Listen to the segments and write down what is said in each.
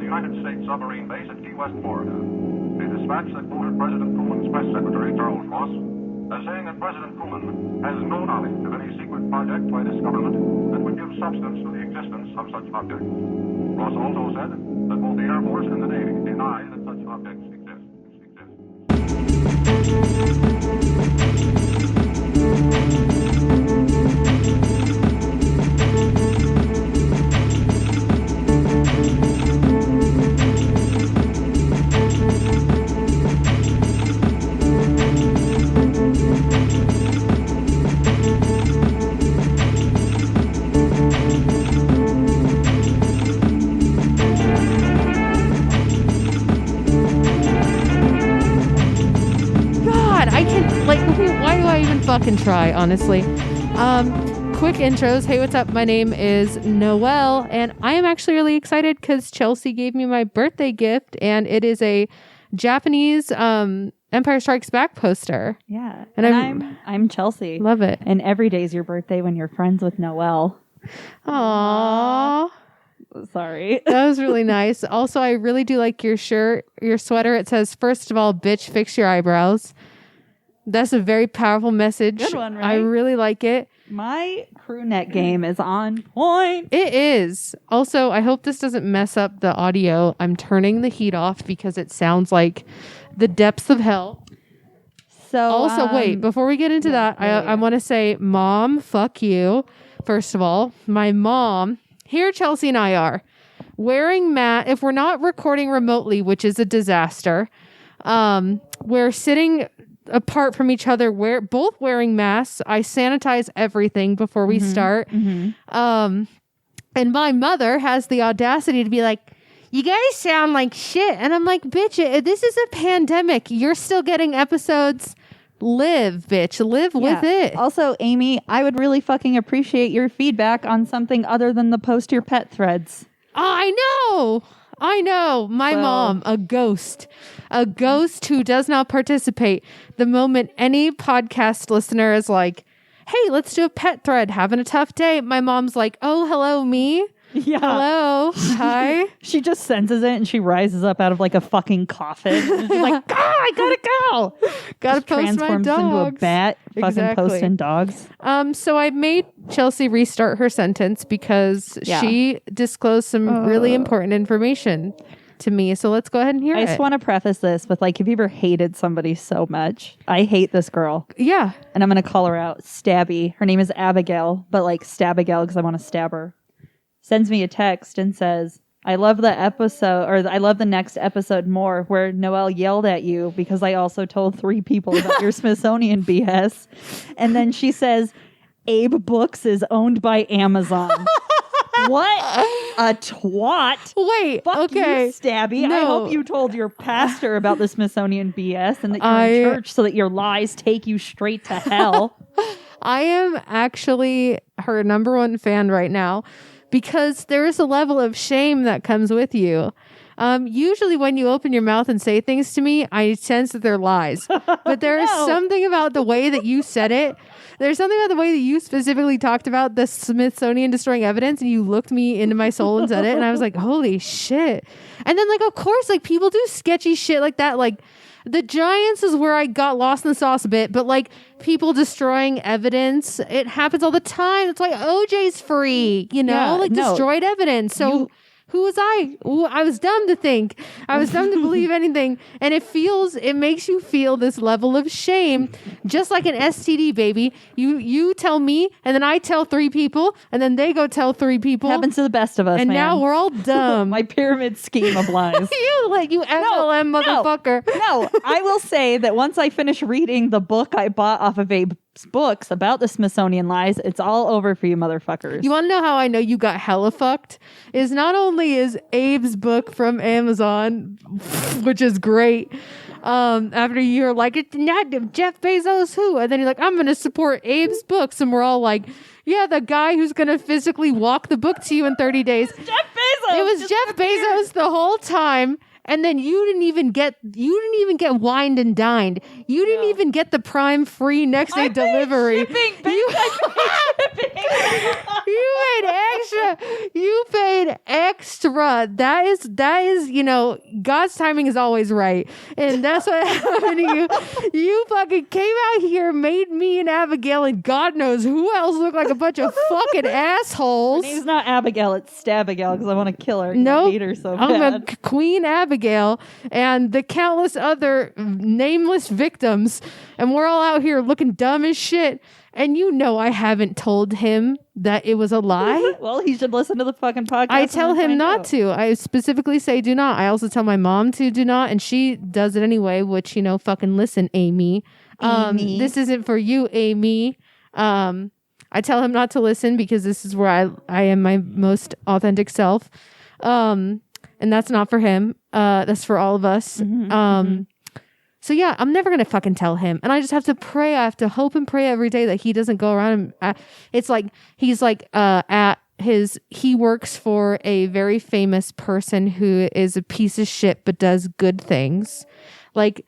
United States submarine base at Key West, Florida. A dispatch that quoted President Truman's press secretary, Charles Ross, as saying that President Truman has no knowledge of any secret project by this government that would give substance to the existence of such objects. Ross also said that both the Air Force and the Navy deny that such objects exist. Fucking try, honestly. Quick intros. Hey, what's up? My name is Noelle, and I am actually really excited because Chelsea gave me my birthday gift, and it is a Japanese Empire Strikes Back poster. Yeah, and I'm Chelsea. Love it. And every day's your birthday when you're friends with Noelle. Aww. Sorry. That was really nice. Also, I really do like your shirt, your sweater. It says, first of all, bitch, fix your eyebrows. That's a very powerful message. Good one, right? I really like it. My crew neck game is on point. It is. Also, I hope this doesn't mess up the audio. I'm turning the heat off because it sounds like the depths of hell. So also, wait, before we get into that, I want to say, Mom, fuck you. First of all, my mom, here Chelsea and I are, wearing mask. If we're not recording remotely, which is a disaster, we're sitting apart from each other, both wearing masks. I sanitize everything before we start. And my mother has the audacity to be like, you guys sound like shit. And I'm like, bitch, this is a pandemic. You're still getting episodes. Live, bitch. Live with it. Also, Amy, I would really fucking appreciate your feedback on something other than the post your pet threads. I know. My mom, a ghost who does not participate. The moment any podcast listener is like, hey, let's do a pet thread, having a tough day, my mom's like, oh, hello, me. Yeah. Hello. Hi. She just senses it and she rises up out of like a fucking coffin. And she's like, I gotta go. Gotta post my dogs. Transforms into a bat. Fucking posting dogs. So I made Chelsea restart her sentence because she disclosed some really important information to me. So let's go ahead and hear it. I just want to preface this with like, have you ever hated somebody so much? I hate this girl. Yeah. And I'm going to call her out. Stabby. Her name is Abigail, but like Stabigail because I want to stab her. Sends me a text and says, I love the episode, or I love the next episode more, where Noelle yelled at you because I also told 3 people about your Smithsonian BS. And then she says, Abe Books is owned by Amazon. What a twat. Wait, Fuck you, Stabby. No. I hope you told your pastor about the Smithsonian BS and that you're in church so that your lies take you straight to hell. I am actually her number one fan right now because there is a level of shame that comes with you. Usually when you open your mouth and say things to me, I sense that they're lies. But there is something about the way that you said it. There's something about the way that you specifically talked about the Smithsonian destroying evidence, and you looked me into my soul and said it, and I was like, holy shit. And then, like, of course, like, people do sketchy shit like that. Like, the Giants is where I got lost in the sauce a bit, but, like, people destroying evidence, it happens all the time. That's why OJ's free, you know? Destroyed evidence. So... Who was I? Ooh, I was dumb to think. I was dumb to believe anything. And it makes you feel this level of shame, just like an STD, baby. You tell me, and then I tell 3 people, and then they go tell 3 people. Happens to the best of us, and man. now we're all dumb. My pyramid scheme of lies. you FLM motherfucker. No, I will say that once I finish reading the book I bought off of Abe's books about the Smithsonian lies, it's all over for you motherfuckers. You want to know how I know you got hella fucked? Is not only is Abe's book from Amazon, which is great, after you're like, it's not Jeff Bezos who? And then you're like, I'm going to support Abe's books. And we're all like, yeah, the guy who's going to physically walk the book to you in 30 days. Jeff Bezos. It was Jeff Bezos the whole time. And then you didn't even get wined and dined. You didn't even get the Prime free next day delivery. You paid extra. That is, God's timing is always right. And that's what happened to you. You fucking came out here, made me and Abigail, and God knows who else look like a bunch of fucking assholes. Her name's not Abigail, it's Stabigail, because I want to kill her. No, I hate her so I'm bad. a Queen Abigail and the countless other nameless victims. And we're all out here looking dumb as shit. And I haven't told him that it was a lie. Well, he should listen to the fucking podcast. I tell him not to. I specifically say do not. I also tell my mom to do not, and she does it anyway, which, fucking listen, Amy. Amy. This isn't for you, Amy. I tell him not to listen because this is where I am my most authentic self. And that's not for him. That's for all of us. So yeah, I'm never going to fucking tell him. And I just have to pray. I have to hope and pray every day that he doesn't go around and it's like, he's like, he works for a very famous person who is a piece of shit, but does good things. Like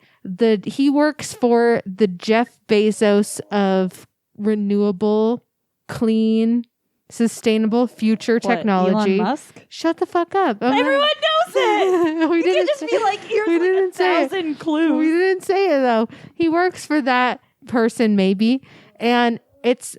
he works for the Jeff Bezos of renewable, clean, sustainable future technology. Elon Musk? Shut the fuck up. Everyone knows it. We You didn't can't just be like, here's we didn't like say 1,000 clues. We didn't say it though. He works for that person maybe, and it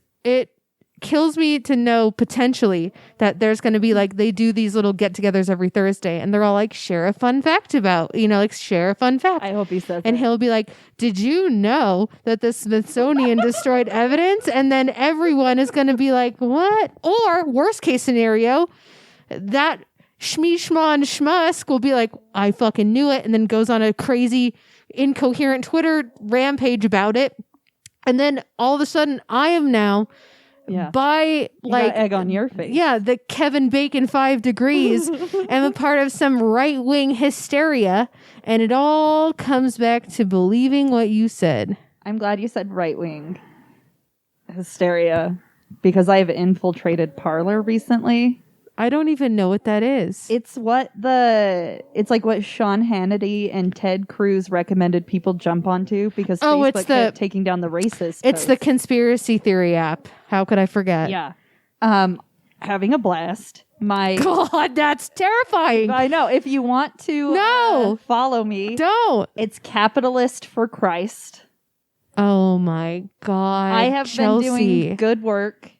kills me to know potentially that there's going to be like they do these little get-togethers every Thursday, and they're all like share a fun fact about share a fun fact. I hope he says and it. he'll be like, did you know that the Smithsonian destroyed evidence? And then everyone is going to be like, what? Or worst case scenario, that Shmee Shma and Shmusk will be like, I fucking knew it, and then goes on a crazy incoherent Twitter rampage about it. And then all of a sudden I am now by like egg on your face. Yeah, the Kevin Bacon 5 degrees am a part of some right-wing hysteria, and it all comes back to believing what you said. I'm glad you said right-wing hysteria because I've infiltrated Parler recently. I don't even know what that is. It's like what Sean Hannity and Ted Cruz recommended people jump onto because Facebook kept taking down the racist It's posts. the conspiracy theory app. How could I forget? Yeah. Having a blast. God, that's terrifying. I know. If you want to follow me, don't. It's Capitalist for Christ. Oh my God. I have been doing good work.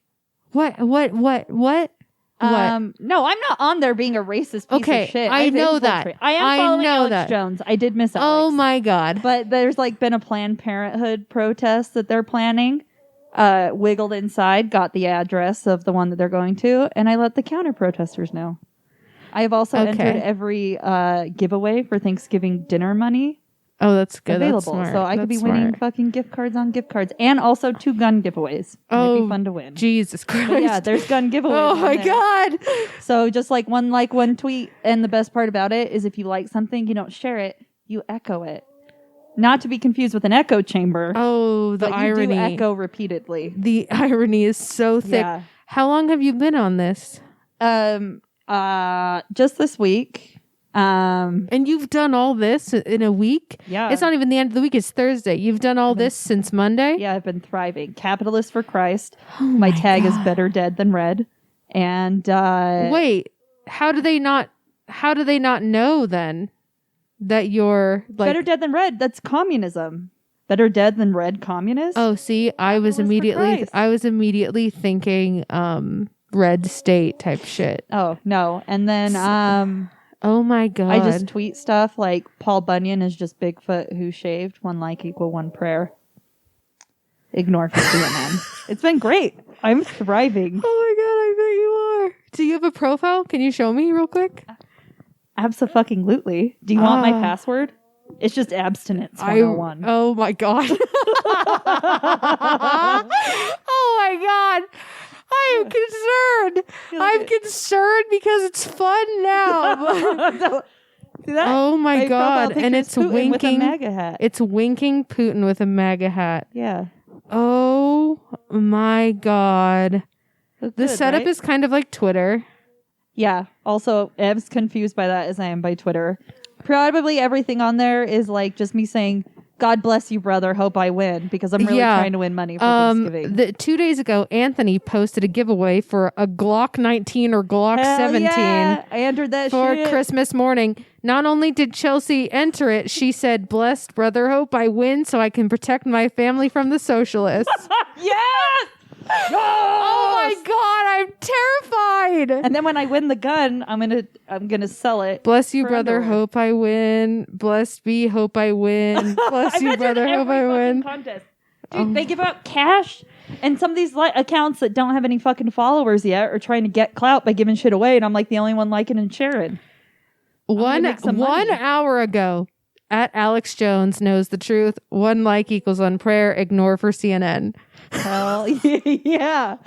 What? No, I'm not on there being a racist piece of shit. I know that. I am following Alex Jones. I did miss Alex. Oh my God. But there's been a Planned Parenthood protest that they're planning. Wiggled inside, got the address of the one that they're going to, and I let the counter protesters know. I have also entered every giveaway for Thanksgiving dinner money. Oh, that's good. Available. That's smart. So I could be winning fucking gift cards on gift cards. And also 2 gun giveaways. It'd be fun to win. Jesus Christ. But yeah, there's gun giveaways. Oh my God. So just one tweet. And the best part about it is if you like something, you don't share it, you echo it. Not to be confused with an echo chamber. Oh, the irony. You do echo repeatedly. The irony is so thick. Yeah. How long have you been on this? Just this week. And you've done all this in a week? Yeah. It's not even the end of the week. It's Thursday. You've done all this since Monday? Yeah, I've been thriving. Capitalist for Christ. My tag is better dead than red. And wait, how do they not know then that you're like better dead than red? That's communism. Better dead than red communist? Oh, see, I was immediately thinking red state type shit. Oh, no. And then oh my God. I just tweet stuff like Paul Bunyan is just Bigfoot who shaved. 1 like = 1 prayer. Ignore 50 men. It's been great. I'm thriving. Oh my God, I bet you are. Do you have a profile? Can you show me real quick? Abso-fucking-lutely. Do you want my password? It's just abstinence 101. Oh my God. Oh my God. I am concerned. I'm concerned because it's fun now. Oh my God. And it's Putin winking. With a MAGA hat. It's winking Putin with a MAGA hat. Yeah. Oh my God. The setup is kind of like Twitter. Yeah. Also, I'm as confused by that as I am by Twitter. Probably everything on there is like just me saying, God bless you, brother. Hope I win because I'm really trying to win money for Thanksgiving. 2 days ago, Anthony posted a giveaway for a Glock 19 or Glock Hell 17. Yeah. I entered that for shit. Christmas morning. Not only did Chelsea enter it, she said, "Blessed brother, hope I win so I can protect my family from the socialists." Yes! Oh my God, I'm terrified. And then when I win the gun, I'm gonna sell it. Bless you, for brother. underwear. Hope I win. Blessed be. Hope I win. Bless you, brother. Hope I win. Contest. Dude, they give out cash, and some of these accounts that don't have any fucking followers yet are trying to get clout by giving shit away, and I'm like the only one liking and sharing. One hour ago, at Alex Jones knows the truth. 1 like equals 1 prayer. Ignore for CNN. Hell yeah!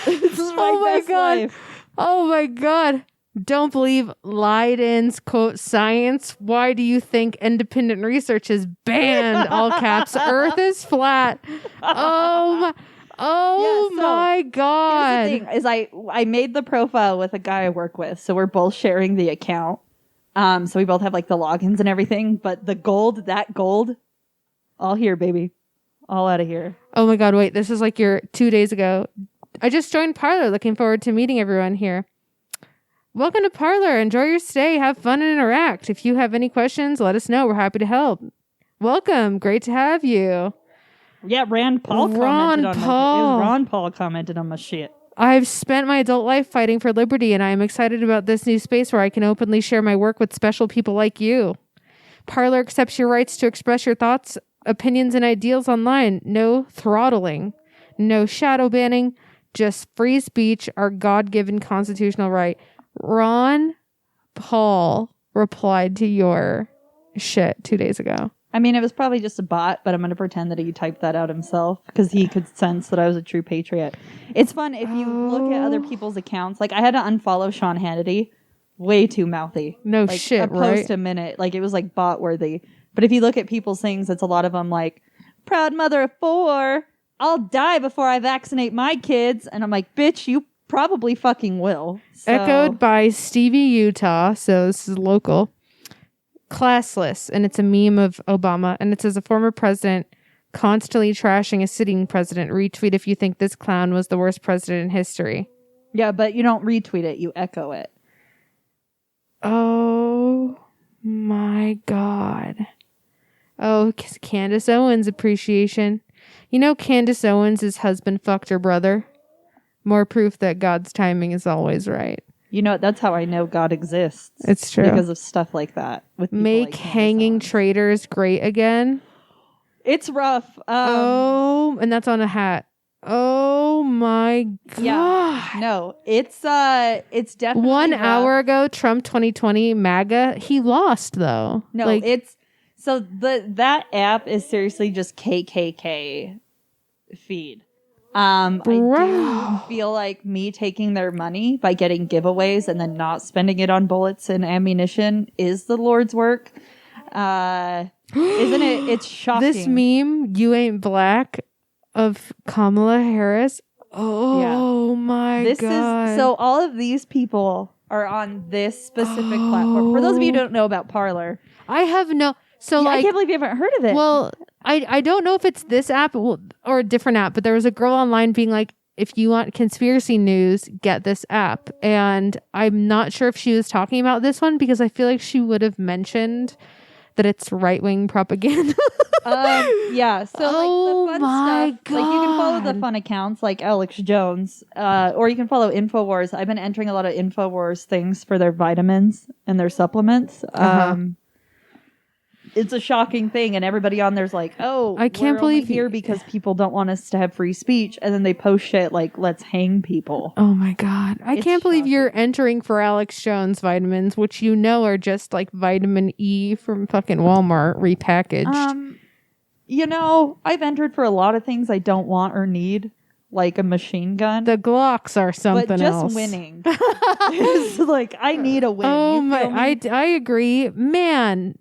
This is my best life. Oh my God. Don't believe Leiden's quote science. Why do you think independent research is banned? All caps. Earth is flat. My God. Here's the thing is I made the profile with a guy I work with, so we're both sharing the account. So we both have like the logins and everything, but that gold, all here, baby. All out of here. Oh my God, wait, this is like your 2 days ago. I just joined Parlor. Looking forward to meeting everyone here. Welcome to Parlor. Enjoy your stay. Have fun and interact. If you have any questions, let us know. We're happy to help. Welcome. Great to have you. Yeah, Ron Paul commented on my shit. I've spent my adult life fighting for liberty, and I am excited about this new space where I can openly share my work with special people like you. Parlor accepts your rights to express your thoughts, opinions, and ideals online. No throttling. No shadow banning. Just free speech, our God-given constitutional right. Ron Paul replied to your shit 2 days ago. I mean, it was probably just a bot, but I'm going to pretend that he typed that out himself because he could sense that I was a true patriot. It's fun if you look at other people's accounts. Like, I had to unfollow Sean Hannity. Way too mouthy. No like, shit, a right? post a minute. Like, it was like bot worthy. But if you look at people's things, it's a lot of them like, proud mother of 4. I'll die before I vaccinate my kids. And I'm like, bitch, you probably fucking will. So. Echoed by Stevie Utah. So this is local. Classless. And it's a meme of Obama. And it says a former president constantly trashing a sitting president. Retweet if you think this clown was the worst president in history. Yeah, but you don't retweet it. You echo it. Oh my God. Oh, Candace Owens appreciation. You know Candace Owens' husband fucked her brother. More proof that God's timing is always right. You know, that's how I know God exists. It's true. Because of stuff like that. With Make like hanging traitors great again. It's rough. And that's on a hat. Oh my God. Yeah. No, it's definitely 1 rough. hour ago, Trump 2020 MAGA, he lost though. No, like, it's so that app is seriously just KKK feed. I do feel like me taking their money by getting giveaways and then not spending it on bullets and ammunition is the Lord's work. Isn't it? It's shocking. This meme, "You ain't black," of Kamala Harris. Oh my God. So all of these people are on this specific platform. For those of you who don't know about Parler, I have no. So I can't believe you haven't heard of it. Well, I don't know if it's this app or a different app, but there was a girl online being like, if you want conspiracy news, get this app. And I'm not sure if she was talking about this one because I feel like she would have mentioned that it's right-wing propaganda. Yeah. So like the fun stuff, God. like you can follow the fun accounts like Alex Jones, or you can follow InfoWars. I've been entering a lot of InfoWars things for their vitamins and their supplements. It's a shocking thing, and everybody on there's like, "Oh, I can't we're only believe here because people don't want us to have free speech," and then they post shit like, "Let's hang people." Oh my God. I can't believe you're entering for Alex Jones vitamins, which you know are just like vitamin E from fucking Walmart repackaged. You know, I've entered for a lot of things I don't want or need, like a machine gun. The Glocks are something but just else. winning. It's like, I need a win. Oh You my, feel me? I agree. Man,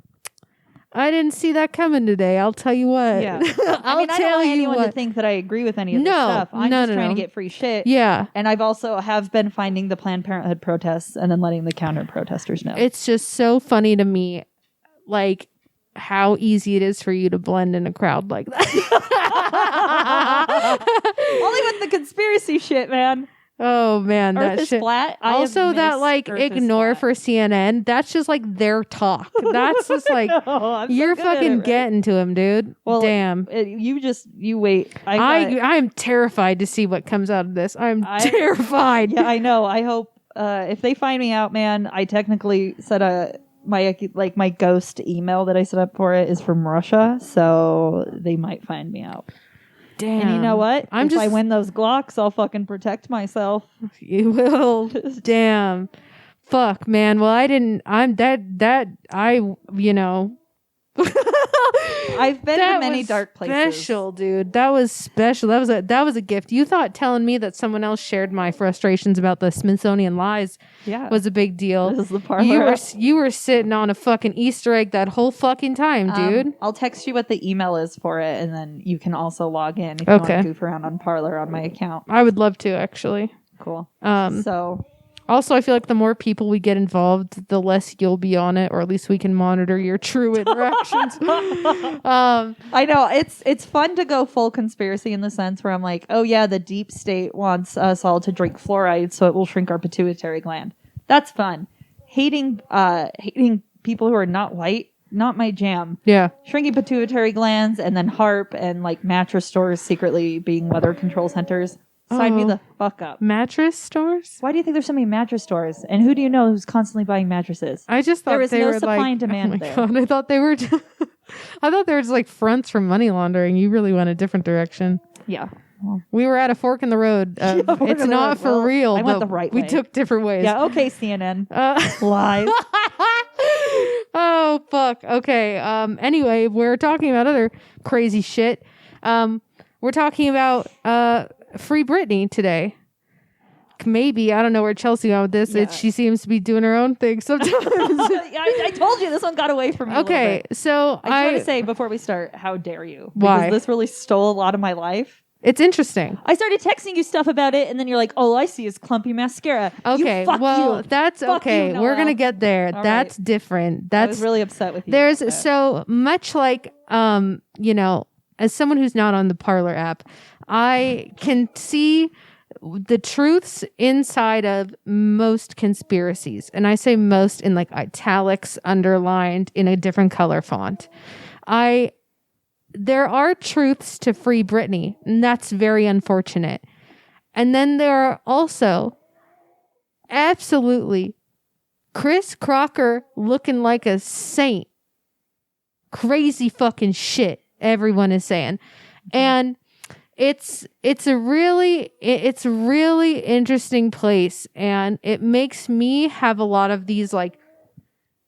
I didn't see that coming today. I'll tell you what. Yeah. I don't want anyone to think that I agree with any of this stuff. I'm just trying to get free shit. Yeah. And I've also have been finding the Planned Parenthood protests and then letting the counter protesters know. It's just so funny to me. Like, how easy it is for you to blend in a crowd like that. Only with the conspiracy shit, man. Oh man, Earth that is shit. flat. I Also, have that missed like Earth is ignore flat. for CNN. That's just like their talk. That's just like No, I'm so you're good at fucking it, right? getting to him, dude. Well, Damn. You wait. I'm terrified to see what comes out of this. I'm terrified. Yeah, I know. I hope if they find me out, man, I technically set my ghost email that I set up for it is from Russia, so they might find me out. Damn. And you know what? If I win those Glocks, I'll fucking protect myself. You will. Damn. Fuck, man. Well, I've been to many dark places. Special, dude. That was special. That was a gift. You thought telling me that someone else shared my frustrations about the Smithsonian lies was a big deal. This is the parlor. You were sitting on a fucking Easter egg that whole fucking time, dude. I'll text you what the email is for it, and then you can also log in if you want to goof around on Parlor on my account. I would love to, actually. Cool. Also, I feel like the more people we get involved, the less you'll be on it, or at least we can monitor your true interactions. I know it's fun to go full conspiracy in the sense where I'm like, oh yeah, the deep state wants us all to drink fluoride so it will shrink our pituitary gland. That's fun. Hating people who are not white, not my jam. Yeah. Shrinking pituitary glands and then HARP and like mattress stores secretly being weather control centers. Sign me the fuck up. Mattress stores? Why do you think there's so many mattress stores? And who do you know who's constantly buying mattresses? I just thought there was they no were supply like, and demand oh my there. God, I thought they were just like fronts for money laundering. You really went a different direction. Yeah. We were at a fork in the road. It's not for real. I went but the right we way. took different ways. Yeah, okay, CNN. Lies. Oh, fuck. Okay. Anyway, we're talking about other crazy shit. We're talking about Free Britney today. Maybe. I don't know where Chelsea went with this. Yeah. She seems to be doing her own thing sometimes. I told you this one got away from me. Okay, so I just want to say before we start, how dare you? Why? Because this really stole a lot of my life. It's interesting. I started texting you stuff about it, and then you're like, all I see is clumpy mascara. Okay, that's Fuck okay. you, We're Noelle. going to get there. All That's right. different. I was really upset with you. There's about that. so much like, as someone who's not on the Parlor app, I can see the truths inside of most conspiracies. And I say most in like italics, underlined in a different color font. There are truths to Free Britney, and that's very unfortunate. And then there are also absolutely Chris Crocker looking like a saint. Crazy fucking shit, everyone is saying. And it's a really interesting place, and it makes me have a lot of these like,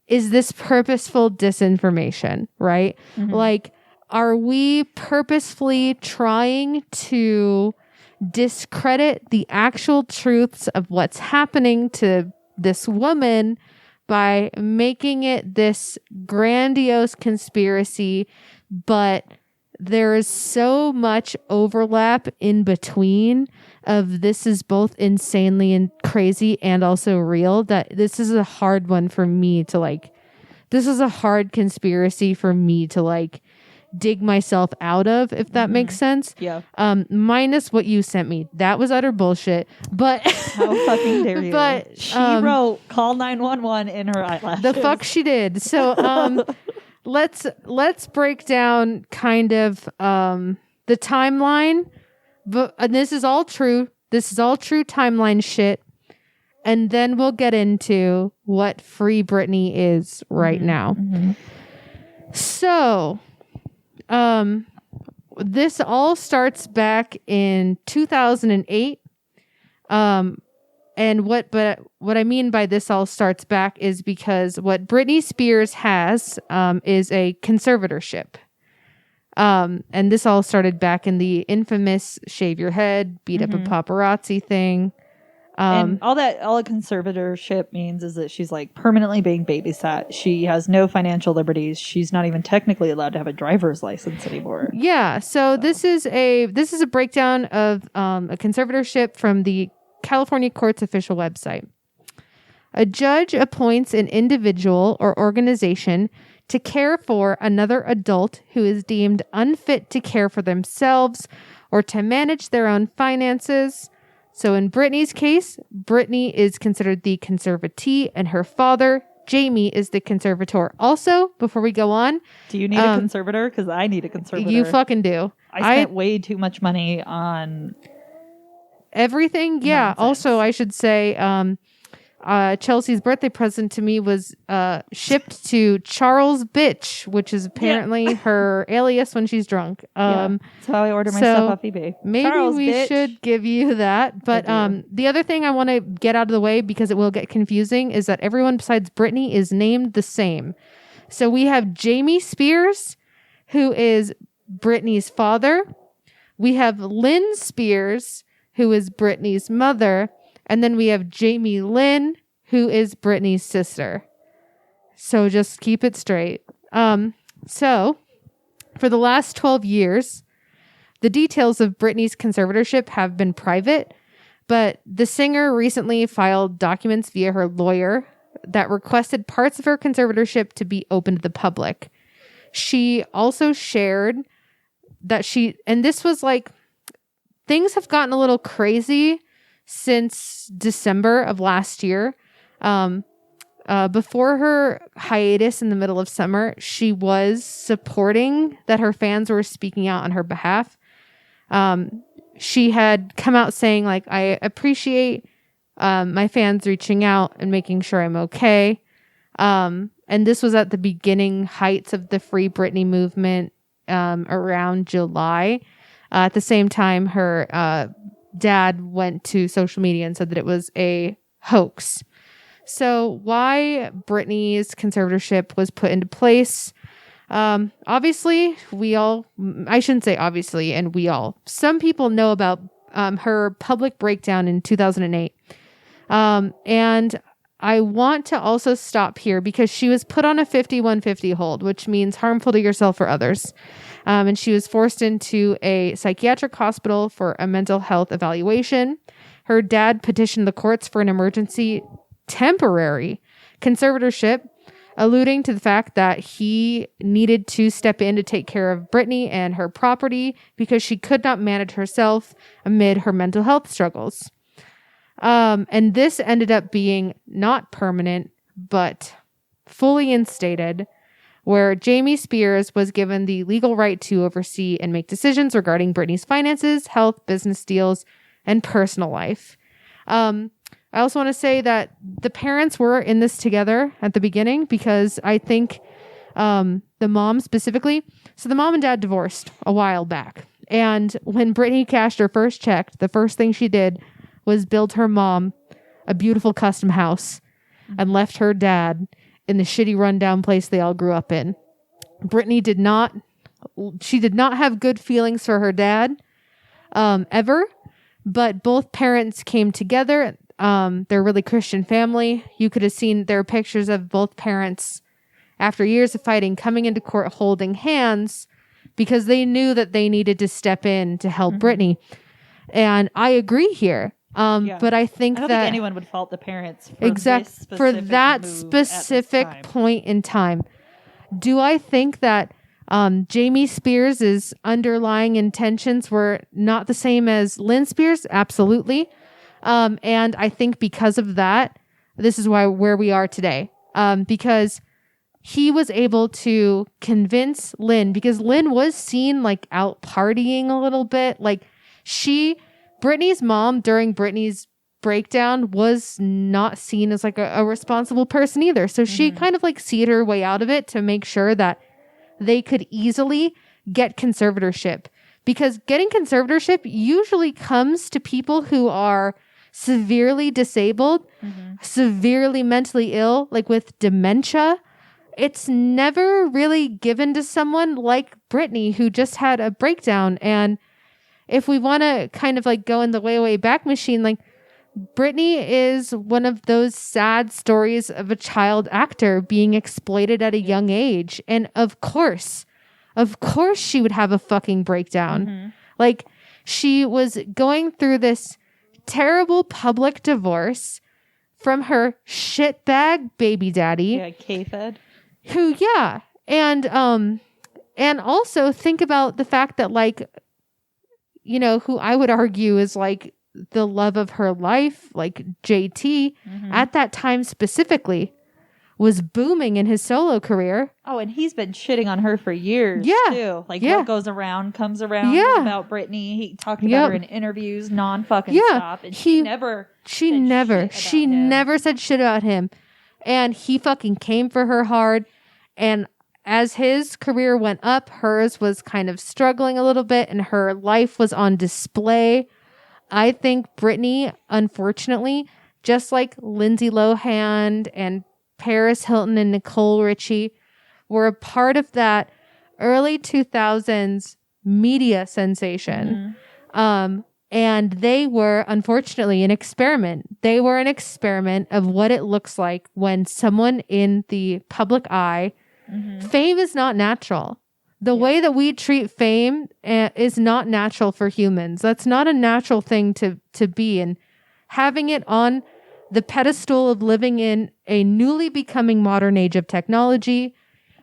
is this purposeful disinformation, right? Mm-hmm. Like, are we purposefully trying to discredit the actual truths of what's happening to this woman by making it this grandiose conspiracy, but there is so much overlap in between of this is both insanely and crazy and also real that this is a hard one for me to like, this is a hard conspiracy for me to like dig myself out of, if that makes sense. Yeah. Minus what you sent me. That was utter bullshit. But how fucking dare you? But she wrote call 911 in her eyelashes. The fuck she did. So let's break down kind of the timeline. But this is all true. This is all true timeline shit. And then we'll get into what Free Britney is right now. Mm-hmm. So this all starts back in 2008. And what I mean by this all starts back is because what Britney Spears has is a conservatorship. And this all started back in the infamous shave your head, beat up a paparazzi thing. And all a conservatorship means is that she's like permanently being babysat. She has no financial liberties. She's not even technically allowed to have a driver's license anymore. Yeah. So this is a breakdown of a conservatorship from the California court's official website. A judge appoints an individual or organization to care for another adult who is deemed unfit to care for themselves or to manage their own finances. So in Britney's case, Britney is considered the conservatee and her father, Jamie, is the conservator. Also, before we go on... Do you need a conservator? Because I need a conservator. You fucking do. I spent way too much money on... Everything? Yeah. Nonsense. Also, I should say... Chelsea's birthday present to me was shipped to Charles Bitch, which is apparently her alias when she's drunk. That's how I order my stuff off eBay. Maybe Charles we Bitch. should give you that. But the other thing I want to get out of the way, because it will get confusing, is that everyone besides Britney is named the same. So we have Jamie Spears, who is Britney's father. We have Lynn Spears, who is Britney's mother. And then we have Jamie Lynn, who is Britney's sister. So just keep it straight. So for the last 12 years, the details of Britney's conservatorship have been private, but the singer recently filed documents via her lawyer that requested parts of her conservatorship to be open to the public. She also shared that and this was like, things have gotten a little crazy since December of last year. Before her hiatus in the middle of summer, she was supporting that her fans were speaking out on her behalf. She had come out saying, like, I appreciate my fans reaching out and making sure I'm okay. And this was at the beginning heights of the Free Britney movement around July. At the same time, her dad went to social media and said that it was a hoax. So why Britney's conservatorship was put into place? Obviously, I shouldn't say obviously, and some people know about her public breakdown in 2008. And I want to also stop here because she was put on a 5150 hold, which means harmful to yourself or others. And she was forced into a psychiatric hospital for a mental health evaluation. Her dad petitioned the courts for an emergency temporary conservatorship, alluding to the fact that he needed to step in to take care of Britney and her property because she could not manage herself amid her mental health struggles. And this ended up being not permanent, but fully instated, where Jamie Spears was given the legal right to oversee and make decisions regarding Britney's finances, health, business deals, and personal life. I also want to say that the parents were in this together at the beginning because I think the mom specifically. So the mom and dad divorced a while back. And when Britney cashed her first check, the first thing she did was build her mom a beautiful custom house and left her dad in the shitty rundown place they all grew up in. Britney did not have good feelings for her dad ever, but both parents came together. They're a really Christian family. You could have seen their pictures of both parents after years of fighting coming into court holding hands because they knew that they needed to step in to help Britney. And I agree here. But I think I don't that think anyone would fault the parents for for that specific point in time. Do I think that Jamie Spears' underlying intentions were not the same as Lynn Spears? Absolutely. And I think because of that, this is where we are today. Because he was able to convince Lynn, because Lynn was seen like out partying a little bit. Like Britney's mom during Britney's breakdown was not seen as like a responsible person either. So she kind of like seed her way out of it to make sure that they could easily get conservatorship, because getting conservatorship usually comes to people who are severely disabled, severely mentally ill, like with dementia. It's never really given to someone like Britney who just had a breakdown. And if we want to kind of like go in the way back machine, like Britney is one of those sad stories of a child actor being exploited at a young age. And of course she would have a fucking breakdown. Like she was going through this terrible public divorce from her shitbag baby daddy. Yeah, K-Fed. Who, And also think about the fact that, like, you know, who I would argue is like the love of her life, like JT, at that time specifically, was booming in his solo career. Oh, and he's been shitting on her for years, too. Like, what goes around comes around about Britney. He talked about her in interviews non-fucking stop. And she never said shit about him. And he fucking came for her hard. And as his career went up, hers was kind of struggling a little bit, and her life was on display. I think Britney, unfortunately, just like Lindsay Lohan and Paris Hilton and Nicole Richie, were a part of that early 2000s media sensation. And they were, unfortunately, an experiment. They were an experiment of what it looks like when someone in the public eye. Fame is not natural. The way that we treat fame is not natural for humans. That's not a natural thing to be. And having it on the pedestal of living in a newly becoming modern age of technology,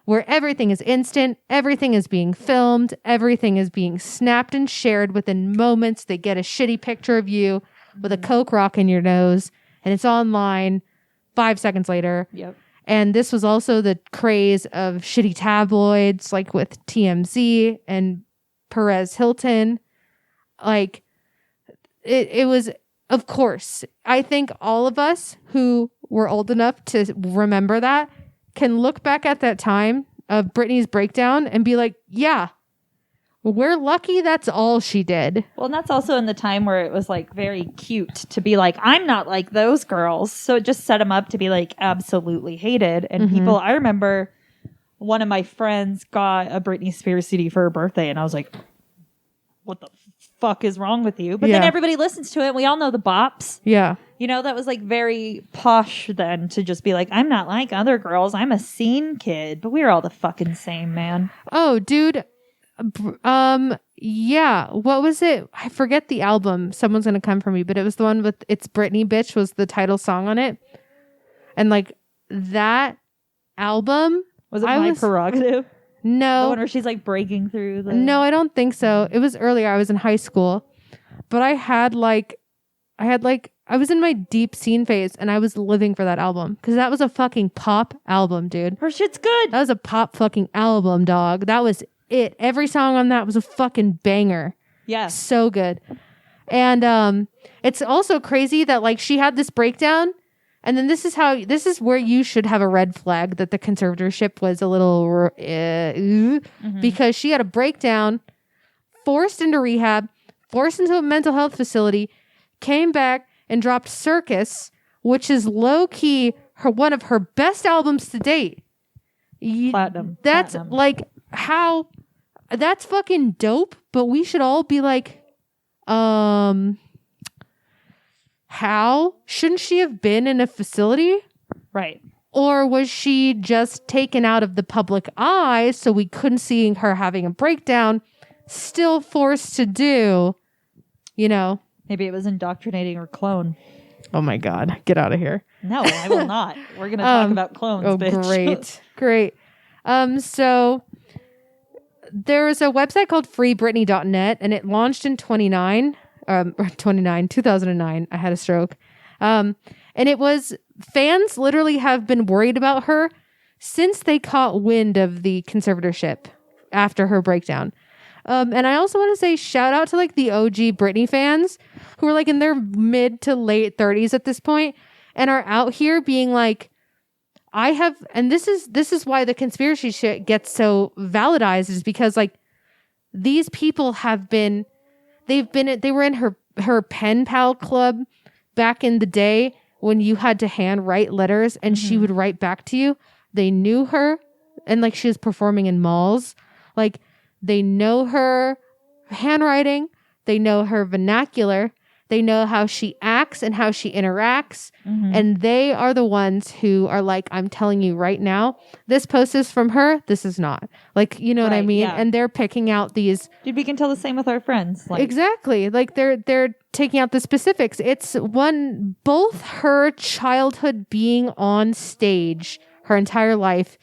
where everything is instant, everything is being filmed, everything is being snapped and shared within moments. They get a shitty picture of you with a Coke rock in your nose, and it's online 5 seconds later. Yep. And this was also the craze of shitty tabloids, like with TMZ and Perez Hilton. Like, it was, of course, I think all of us who were old enough to remember that can look back at that time of Britney's breakdown and be like, yeah, we're lucky that's all she did. Well, and that's also in the time where it was like very cute to be like, I'm not like those girls. So it just set them up to be like absolutely hated. And people, I remember one of my friends got a Britney Spears CD for her birthday, and I was like, what the fuck is wrong with you? But then everybody listens to it. And we all know the bops. Yeah. You know, that was like very posh then to just be like, I'm not like other girls. I'm a scene kid. But we're all the fucking same, man. Oh, dude. Yeah. What was it? I forget the album. Someone's gonna come for me, but it was the one with "It's Britney, Bitch" was the title song on it. And like that album, was it My Prerogative? No. The one where she's like breaking through the... No, I don't think so. It was earlier. I was in high school, but I was in my deep scene phase, and I was living for that album because that was a fucking pop album, dude. Her shit's good. That was a pop fucking album, dog. That was it. Every song on that was a fucking banger. Yeah. So good. And it's also crazy that like she had this breakdown, and then this is where you should have a red flag that the conservatorship was a little because she had a breakdown, forced into rehab, forced into a mental health facility, came back and dropped Circus, which is low key one of her best albums to date. Platinum. That's Platinum. like how that's fucking dope, but we should all be like, how shouldn't she have been in a facility? Right. Or was she just taken out of the public eye so we couldn't see her having a breakdown, still forced to do, you know? Maybe it was indoctrinating her clone. Oh my God. Get out of here. No, I will not. We're going to talk about clones, bitch. Great. So there's a website called freebritney.net, and it launched in 2009. I had a stroke. And it was, fans literally have been worried about her since they caught wind of the conservatorship after her breakdown. And I also want to say shout out to like the OG Britney fans who are like in their mid to late 30s at this point and are out here being like, and this is why the conspiracy shit gets so validized, is because like these people they were in her pen pal club back in the day when you had to hand write letters and she would write back to you. They knew her, and like she was performing in malls. Like they know her handwriting, they know her vernacular, they know how she acts and how she interacts. And they are the ones who are like, I'm telling you right now, this post is from her, this is not. Like, you know what I mean? Yeah. And they're picking out these. Dude, we can tell the same with our friends. Like, exactly. Like they're taking out the specifics. It's both her childhood being on stage her entire life,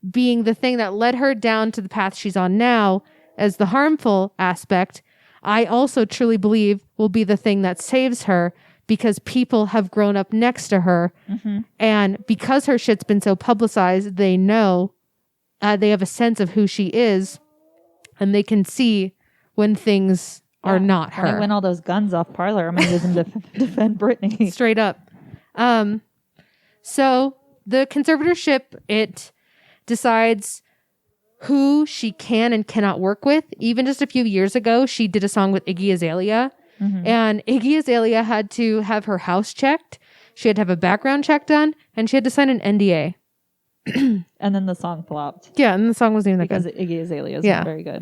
being the thing that led her down to the path she's on now as the harmful aspect, I also truly believe will be the thing that saves her because people have grown up next to her. Mm-hmm. And because her shit's been so publicized, they know, they have a sense of who she is, and they can see when things are not her. When I win all those guns off Parlor, I'm going to use them to defend Britney. Straight up. So the conservatorship, it decides who she can and cannot work with. Even just a few years ago, she did a song with Iggy Azalea. Mm-hmm. And Iggy Azalea had to have her house checked. She had to have a background check done. And she had to sign an NDA. And then the song flopped. Yeah, and the song wasn't even that because good. Iggy Azalea is not very good.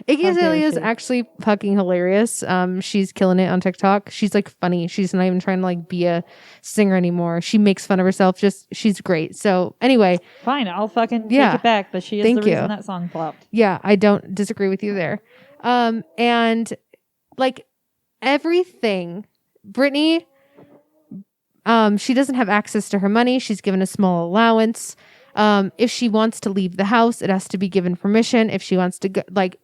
Iggy Azalea is actually fucking hilarious. She's killing it on TikTok. She's like funny. She's not even trying to like be a singer anymore. She makes fun of herself. She's great. So anyway, fine, I'll fucking take it back. But she is the reason that song flopped. Yeah, I don't disagree with you there. And like everything, Britney, she doesn't have access to her money. She's given a small allowance. If she wants to leave the house, it has to be given permission. If she wants to go, like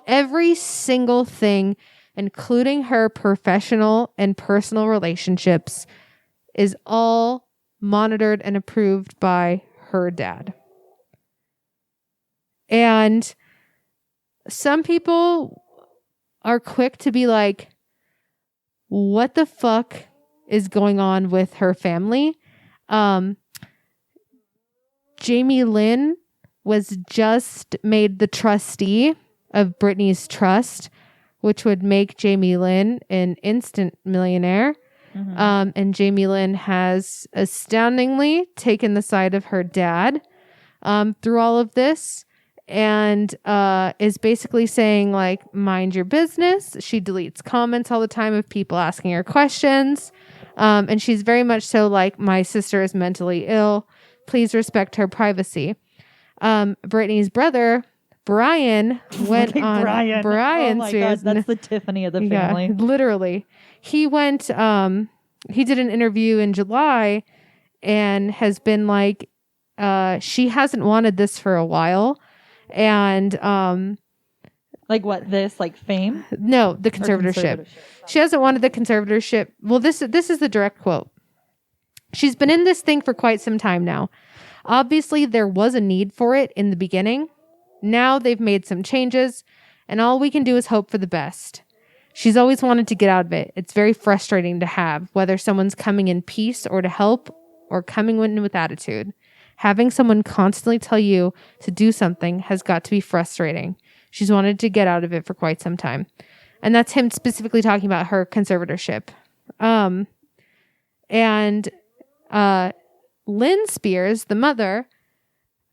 every single thing, including her professional and personal relationships, is all monitored and approved by her dad. And some people are quick to be like, what the fuck is going on with her family? Jamie Lynn was just made the trustee of Britney's trust, which would make Jamie Lynn an instant millionaire. Mm-hmm. And Jamie Lynn has astoundingly taken the side of her dad through all of this, and is basically saying like, mind your business. She deletes comments all the time of people asking her questions. And she's very much so like, my sister is mentally ill. Please respect her privacy. Britney's brother, Brian, went on Brian's. Oh my God, that's the Tiffany of the family. Yeah, literally. He went, he did an interview in July and has been like, she hasn't wanted this for a while. And, like what, this, like fame? No, the conservatorship. She hasn't wanted the conservatorship. Well, this is the direct quote. She's been in this thing for quite some time now. Obviously, there was a need for it in the beginning. Now they've made some changes, and all we can do is hope for the best. She's always wanted to get out of it. It's very frustrating to have, whether someone's coming in peace or to help, or coming in with attitude. Having someone constantly tell you to do something has got to be frustrating. She's wanted to get out of it for quite some time. And that's him specifically talking about her conservatorship. And Lynn Spears, the mother,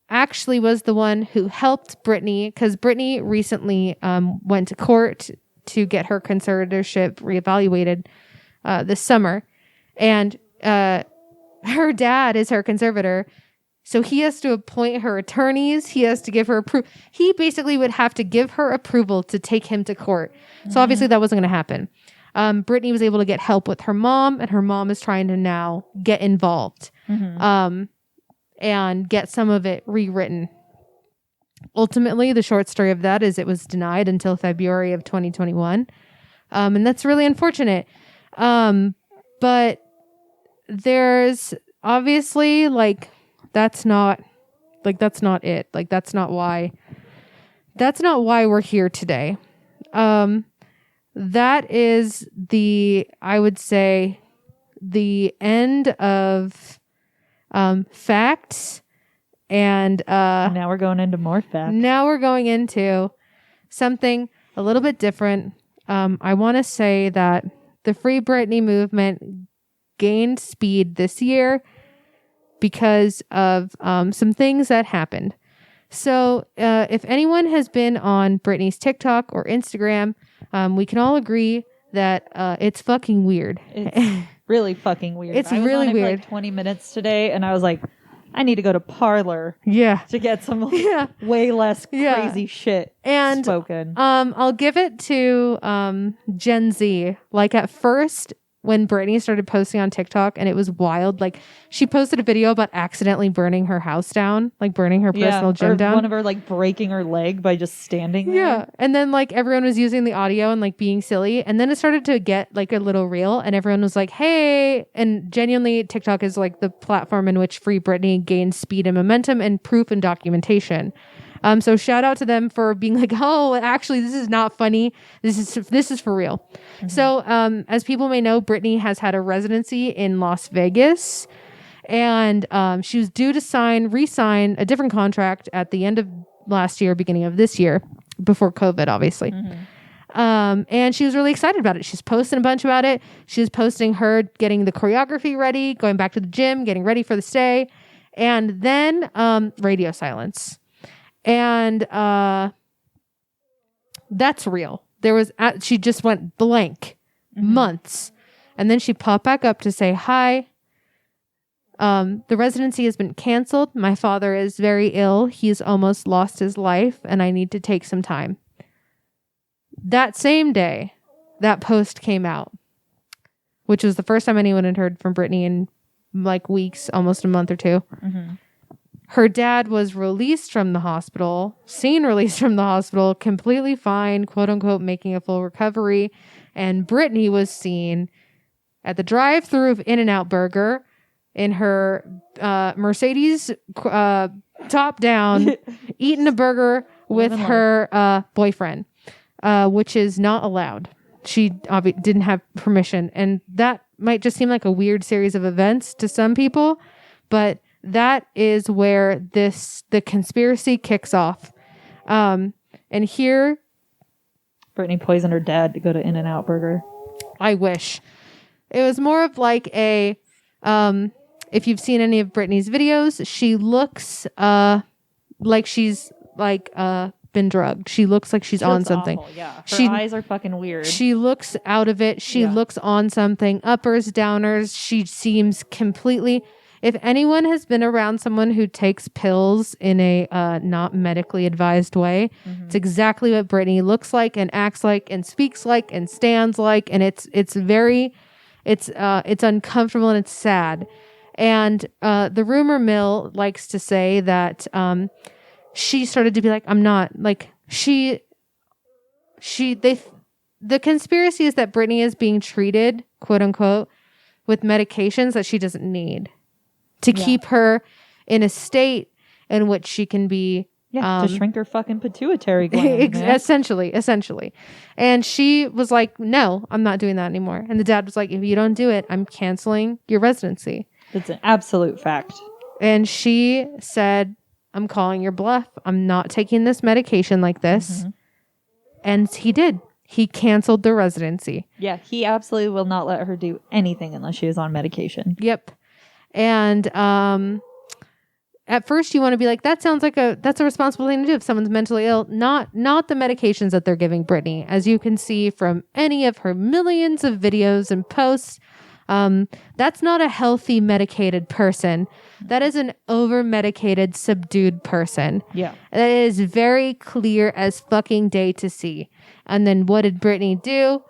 actually was the one who helped Britney, because Britney recently went to court to get her conservatorship reevaluated this summer. And her dad is her conservator. So he has to appoint her attorneys. He has to give her approval. He basically would have to give her approval to take him to court. Mm-hmm. So obviously that wasn't going to happen. Britney was able to get help with her mom, and her mom is trying to now get involved, and get some of it rewritten. Ultimately, the short story of that is it was denied until February of 2021. And that's really unfortunate. But there's obviously that's not it. Like, that's not why we're here today. That is I would say, the end of facts. And now we're going into more facts. Now we're going into something a little bit different. I want to say that the Free Britney movement gained speed this year because of some things that happened. So if anyone has been on Britney's TikTok or Instagram, we can all agree that it's fucking weird. It's really fucking weird. It's I was really on it weird. For like 20 minutes today, and I was like, I need to go to Parlor. Yeah. To get some way less crazy shit spoken. I'll give it to Gen Z. Like, at first, when Britney started posting on TikTok, and it was wild. Like, she posted a video about accidentally burning her house down, like burning her personal gym or down. one of her like breaking her leg by just standing there. Yeah. And then like everyone was using the audio and like being silly. And then it started to get like a little real, and everyone was like, hey. And genuinely, TikTok is like the platform in which Free Britney gains speed and momentum and proof and documentation. So shout out to them for being like, oh, actually, this is not funny. This is for real. Mm-hmm. So as people may know, Britney has had a residency in Las Vegas, and she was due to re-sign a different contract at the end of last year, beginning of this year, before COVID, obviously. Mm-hmm. And she was really excited about it. She's posting a bunch about it. She was posting her getting the choreography ready, going back to the gym, getting ready for the stay. And then radio silence. And that's real. She just went blank months. And then she popped back up to say, hi. The residency has been canceled. My father is very ill. He's almost lost his life, and I need to take some time. That same day, that post came out, which was the first time anyone had heard from Britney in like weeks, almost a month or two. Mm-hmm. Her dad was released from the hospital, completely fine, quote unquote, making a full recovery. And Britney was seen at the drive-thru of In-N-Out Burger in her Mercedes top down, eating a burger with her boyfriend, which is not allowed. She didn't have permission. And that might just seem like a weird series of events to some people, but that is where the conspiracy kicks off. And here, Britney poisoned her dad to go to In-N-Out Burger. I wish. It was more of like a, if you've seen any of Britney's videos, she looks like she's like been drugged. She looks like she's on something. Awful, yeah. Her eyes are fucking weird. She looks out of it. She looks on something. Uppers, downers. She seems completely... If anyone has been around someone who takes pills in a not medically advised way, it's exactly what Britney looks like and acts like and speaks like and stands like, and it's uncomfortable and it's sad. And the rumor mill likes to say that she started to be like, I'm not like the conspiracy is that Britney is being treated, quote unquote, with medications that she doesn't need. To keep her in a state in which she can be... to shrink her fucking pituitary gland. Essentially. And she was like, no, I'm not doing that anymore. And the dad was like, if you don't do it, I'm canceling your residency. It's an absolute fact. And she said, I'm calling your bluff. I'm not taking this medication like this. Mm-hmm. And he did. He canceled the residency. Yeah, he absolutely will not let her do anything unless she is on medication. Yep. And at first you want to be like, that's a responsible thing to do if someone's mentally ill. Not the medications that they're giving Britney. As you can see from any of her millions of videos and posts, that's not a healthy medicated person. That is an over-medicated, subdued person. Yeah. That is very clear as fucking day to see. And then what did Britney do?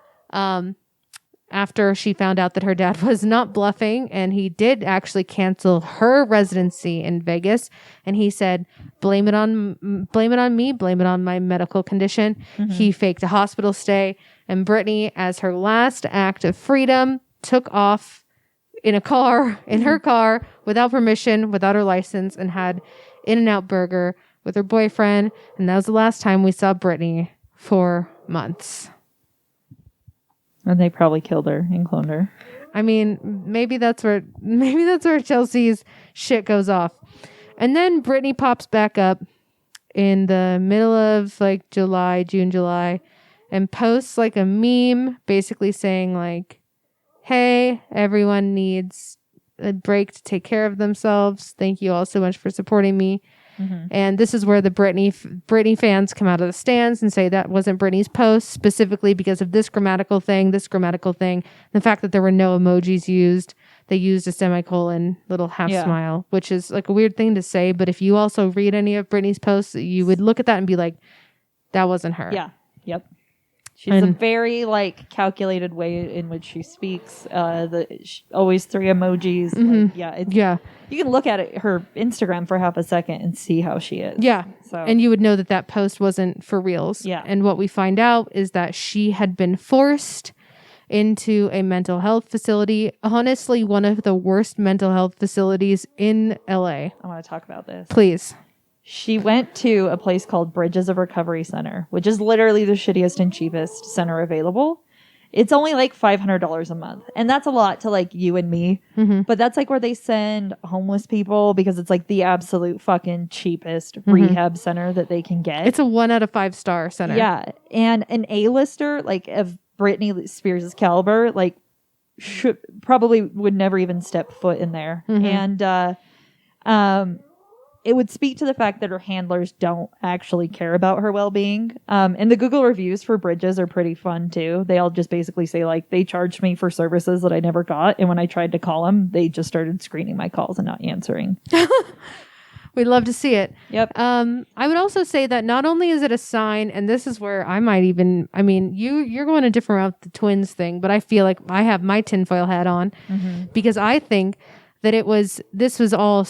After she found out that her dad was not bluffing and he did actually cancel her residency in Vegas, and he said, blame it on me, blame it on my medical condition. Mm-hmm. He faked a hospital stay, and Britney, as her last act of freedom, took off in her car, without permission, without her license, and had In-N-Out Burger with her boyfriend. And that was the last time we saw Britney for months. And they probably killed her and cloned her. I mean, maybe that's where Chelsea's shit goes off. And then Britney pops back up in the middle of like June, July, and posts like a meme basically saying like, hey, everyone needs a break to take care of themselves. Thank you all so much for supporting me. Mm-hmm. And this is where the Britney fans come out of the stands and say that wasn't Britney's post, specifically because of this grammatical thing, the fact that there were no emojis used. They used a semicolon, little half smile, which is like a weird thing to say. But if you also read any of Britney's posts, you would look at that and be like, that wasn't her. Yeah. Yep. She's a very like calculated way in which she speaks. Always 3 emojis. Like, Yeah. You can look at her Instagram for half a second and see how she is. Yeah. So And you would know that post wasn't for reals. Yeah. And what we find out is that she had been forced into a mental health facility. Honestly, one of the worst mental health facilities in LA. I want to talk about this. Please. She went to a place called Bridges of Recovery Center, which is literally the shittiest and cheapest center available. It's only like $500 a month. And that's a lot to like you and me. Mm-hmm. But that's like where they send homeless people because it's like the absolute fucking cheapest rehab center that they can get. It's a 1 out of 5 star center. Yeah. And an A-lister like of Britney Spears' caliber, like probably would never even step foot in there. And it would speak to the fact that her handlers don't actually care about her well-being. And the Google reviews for Bridges are pretty fun too. They all just basically say like, they charged me for services that I never got. And when I tried to call them, they just started screening my calls and not answering. We'd love to see it. Yep. I would also say that not only is it a sign, and this is where I might even, I mean, you're going a different route with the twins thing, but I feel like I have my tinfoil hat on because I think that this was all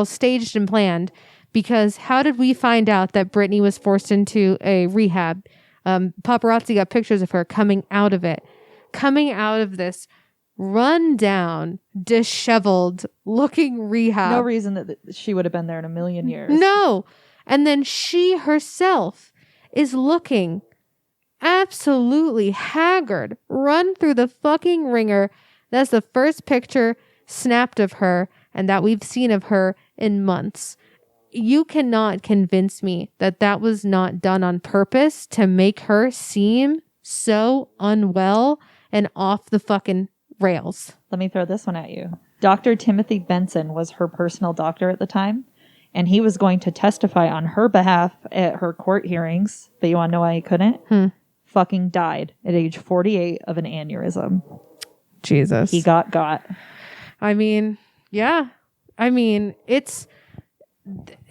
staged and planned. Because how did we find out that Britney was forced into a rehab? Paparazzi got pictures of her coming out of this run down, disheveled looking rehab. No reason that she would have been there in a million years. No. And then she herself is looking absolutely haggard, run through the fucking ringer. That's the first picture snapped of her and that we've seen of her in months. You cannot convince me that was not done on purpose to make her seem so unwell and off the fucking rails. Let me throw this one at you. Dr. Timothy Benson was her personal doctor at the time, and he was going to testify on her behalf at her court hearings. But you want to know why he couldn't? Fucking died at age 48 of an aneurysm. Jesus. He got. I mean, yeah. I mean,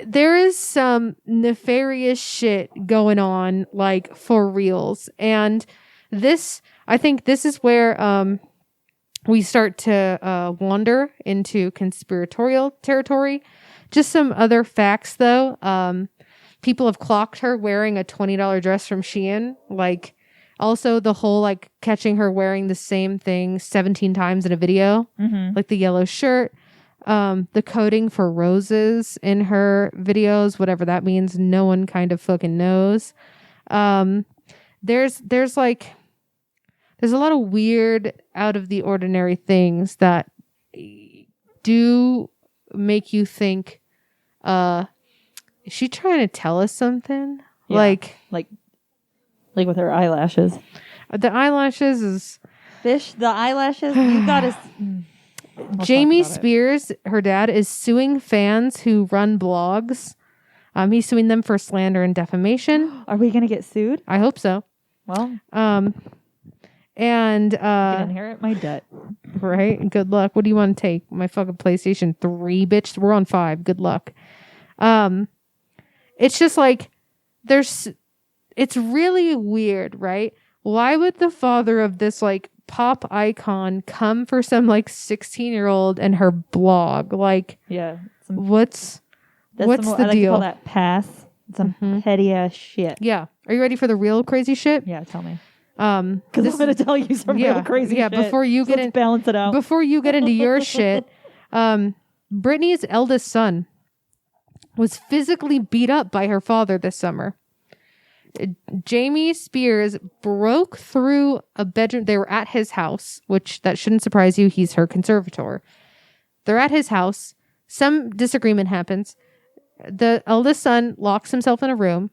there is some nefarious shit going on, like, for reals. And I think this is where we start to wander into conspiratorial territory. Just some other facts, though. People have clocked her wearing a $20 dress from Shein. Like, also the whole, like, catching her wearing the same thing 17 times in a video. Like the yellow shirt. The coding for roses in her videos, whatever that means. No one kind of fucking knows. There's a lot of weird, out of the ordinary things that do make you think, is she trying to tell us something? Yeah. Like with her eyelashes. The eyelashes is... The eyelashes, you gotta... Jamie Spears, her dad, is suing fans who run blogs. He's suing them for slander and defamation. Are we gonna get sued? I hope so. Well... And you can inherit my debt. Right? Good luck. What do you want to take? My fucking PlayStation 3, bitch. We're on 5. Good luck. It's just like it's really weird, right? Why would the father of this like pop icon come for some like 16-year-old and her blog? Like, yeah. What's the I like deal? To call that pass. Some petty ass shit. Yeah. Are you ready for the real crazy shit? Yeah, tell me. Because I'm going to tell you some real crazy shit. Yeah, before you get balance it out. Before you get into your shit, Britney's eldest son was physically beat up by her father this summer. Jamie Spears broke through a bedroom. They were at his house, which that shouldn't surprise you. He's her conservator. They're at his house. Some disagreement happens. The eldest son locks himself in a room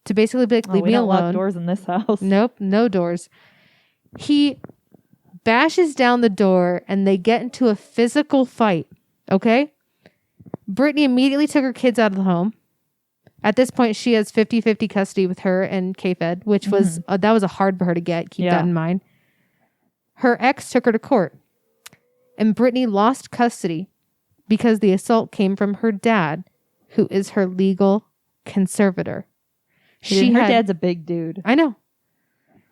to basically be like, leave me alone. We don't lock doors in this house. Nope, no doors. He bashes down the door and they get into a physical fight. Okay? Britney immediately took her kids out of the home. At this point, she has 50-50 custody with her and K-Fed, which was that was hard for her to get. Keep that in mind. Her ex took her to court. And Britney lost custody because the assault came from her dad, who is her legal conservator. Her dad's a big dude. I know.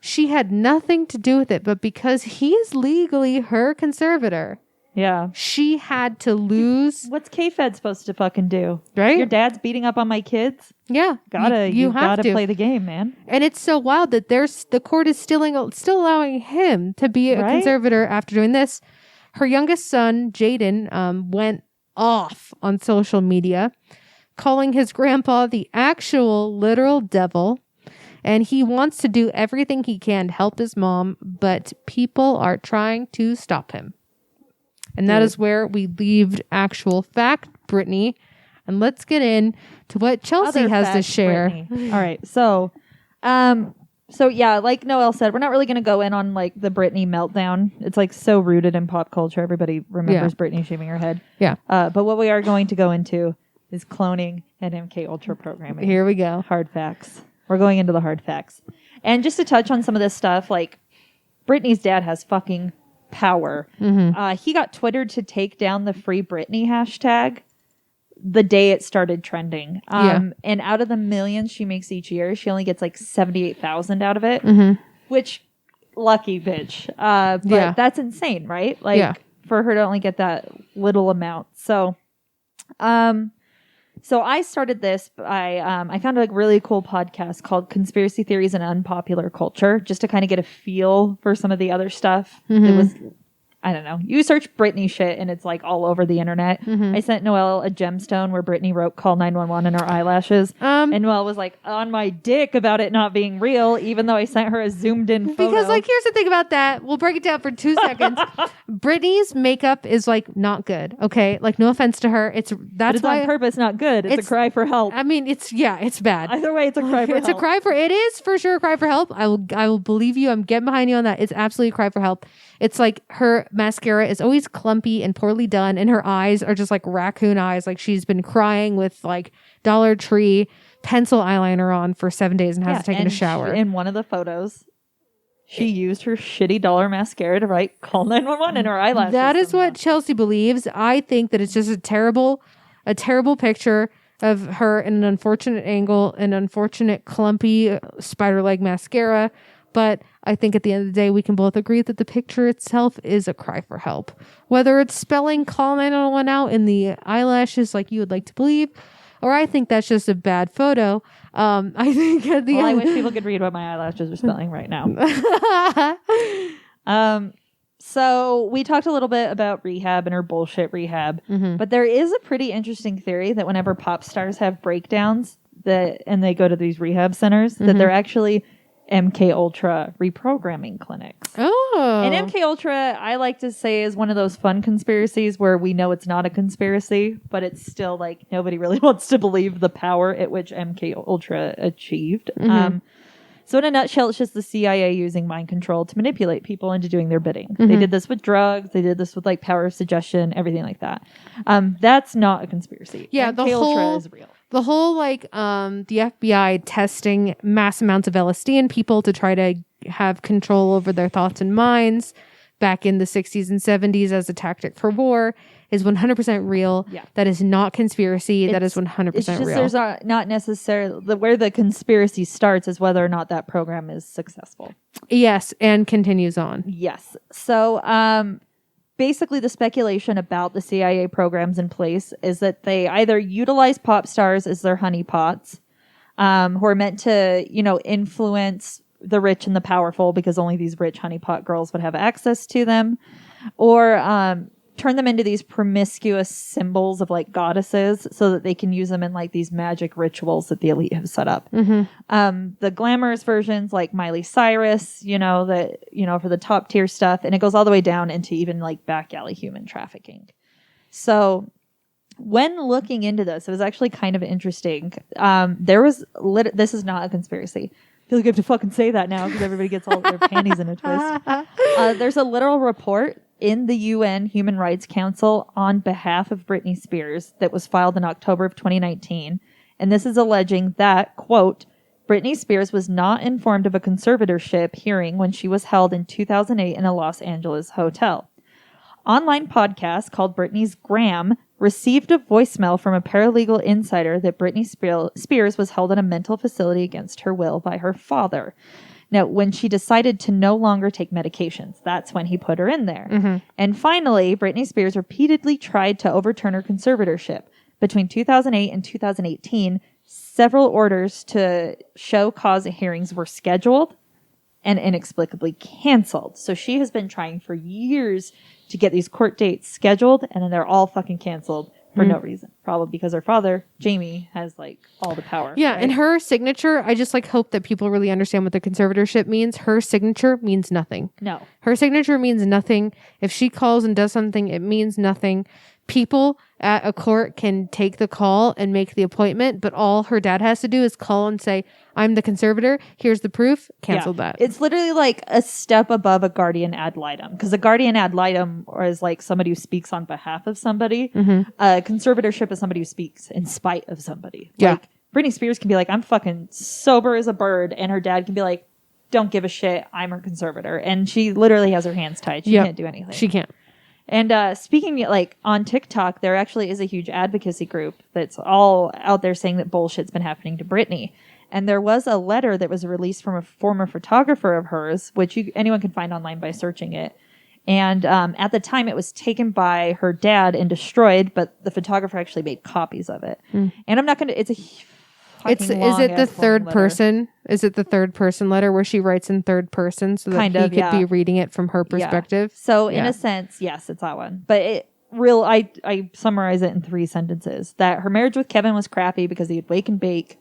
She had nothing to do with it, but because he is legally her conservator, Yeah. she had to lose. What's K-Fed supposed to fucking do? Right? Your dad's beating up on my kids? Yeah. You have gotta to play the game, man. And it's so wild that the court is still allowing him to be a Right? conservator after doing this. Her youngest son, Jaden, went off on social media, calling his grandpa the actual literal devil. And he wants to do everything he can to help his mom, but people are trying to stop him. And that is where we leave actual fact, Brittany. And let's get in to what Chelsea Other has to facts, share. Brittany. All right. So yeah, like Noelle said, we're not really going to go in on like the Britney meltdown. It's like so rooted in pop culture. Everybody remembers Britney shaving her head. Yeah. But what we are going to go into is cloning and MKUltra programming. Here we go. Hard facts. We're going into the hard facts. And just to touch on some of this stuff, like Britney's dad has fucking power. He got Twittered to take down the Free Britney hashtag the day it started trending. And out of the millions she makes each year, she only gets like 78,000 out of it, which lucky bitch. But that's insane, right? Like for her to only get that little amount. So I started this. I found a like really cool podcast called Conspiracy Theories and Unpopular Culture, just to kind of get a feel for some of the other stuff. It was, I don't know. You search Britney shit and it's like all over the internet. I sent Noelle a gemstone where Britney wrote "call 911" in her eyelashes, and Noelle was like on my dick about it not being real, even though I sent her a zoomed in photo. Because like here's the thing about that. We'll break it down for 2 seconds. Britney's makeup is like not good. Okay, like no offense to her, it's why on purpose not good. It's a cry for help. I mean, it's bad. Either way, it's a cry for help. It is for sure a cry for help. I will believe you. I'm getting behind you on that. It's absolutely a cry for help. It's like her mascara is always clumpy and poorly done, and her eyes are just like raccoon eyes. Like she's been crying with like Dollar Tree pencil eyeliner on for 7 days and hasn't taken a shower. In one of the photos, she used her shitty dollar mascara to write "call 911" in her eyelashes. That is what Chelsea believes. I think that it's just a terrible picture of her in an unfortunate angle, an unfortunate clumpy spider leg mascara. But I think at the end of the day, we can both agree that the picture itself is a cry for help. Whether it's spelling "call 911" out in the eyelashes like you would like to believe, or I think that's just a bad photo. I think at the end... I wish people could read what my eyelashes are spelling right now. So we talked a little bit about rehab and her bullshit rehab, but there is a pretty interesting theory that whenever pop stars have breakdowns and they go to these rehab centers, that they're actually MKUltra reprogramming clinics. Oh. And MKUltra, I like to say, is one of those fun conspiracies where we know it's not a conspiracy, but it's still like nobody really wants to believe the power at which MKUltra achieved. So in a nutshell, it's just the CIA using mind control to manipulate people into doing their bidding. They did this with drugs. They did this with like power of suggestion, everything like that. That's not a conspiracy. Yeah, MKUltra is real. The whole like the FBI testing mass amounts of LSD in people to try to have control over their thoughts and minds back in the 60s and 70s as a tactic for war is 100% real. Yeah. That is not conspiracy. That is 100% it's just real. There's not necessarily where the conspiracy starts is whether or not that program is successful. Yes, and continues on. Yes. So basically the speculation about the CIA programs in place is that they either utilize pop stars as their honeypots, who are meant to, influence the rich and the powerful because only these rich honeypot girls would have access to them, or turn them into these promiscuous symbols of like goddesses so that they can use them in like these magic rituals that the elite have set up. The glamorous versions like Miley Cyrus, for the top tier stuff. And it goes all the way down into even like back alley human trafficking. So when looking into this, it was actually kind of interesting. This is not a conspiracy. I feel like I have to fucking say that now because everybody gets all their panties in a twist. There's a literal report in the UN Human Rights Council on behalf of Britney Spears that was filed in October of 2019. And this is alleging that, quote, Britney Spears was not informed of a conservatorship hearing when she was held in 2008 in a Los Angeles hotel. Online podcast called Britney's Gram received a voicemail from a paralegal insider that Britney Spears was held in a mental facility against her will by her father. Now, when she decided to no longer take medications, that's when he put her in there. Mm-hmm. And finally, Britney Spears repeatedly tried to overturn her conservatorship. Between 2008 and 2018, several orders to show cause hearings were scheduled and inexplicably canceled. So she has been trying for years to get these court dates scheduled, and then they're all fucking canceled for no reason. Probably because her father, Jamie, has like all the power. Yeah, right? and her signature, I just like hope that people really understand what the conservatorship means. Her signature means nothing. No. Her signature means nothing. If she calls and does something, it means nothing. People at a court can take the call and make the appointment, but all her dad has to do is call and say, I'm the conservator. Here's the proof. Cancel that. It's literally like a step above a guardian ad litem, because a guardian ad litem is like somebody who speaks on behalf of somebody. Conservatorship is somebody who speaks in spite of somebody. Yeah. Like Britney Spears can be like, I'm fucking sober as a bird, and her dad can be like, don't give a shit, I'm her conservator. And she literally has her hands tied. She can't do anything. She can't. And speaking like on TikTok, there actually is a huge advocacy group that's all out there saying that bullshit's been happening to Britney. And there was a letter that was released from a former photographer of hers, which anyone can find online by searching it. And at the time, it was taken by her dad and destroyed, but the photographer actually made copies of it. And I'm not going to. Is it the third person? Is it the third person letter where she writes in third person so that he could be reading it from her perspective? Yeah. So in a sense, yes, it's that one. But I summarize it in 3 sentences. That her marriage with Kevin was crappy because he'd wake and bake.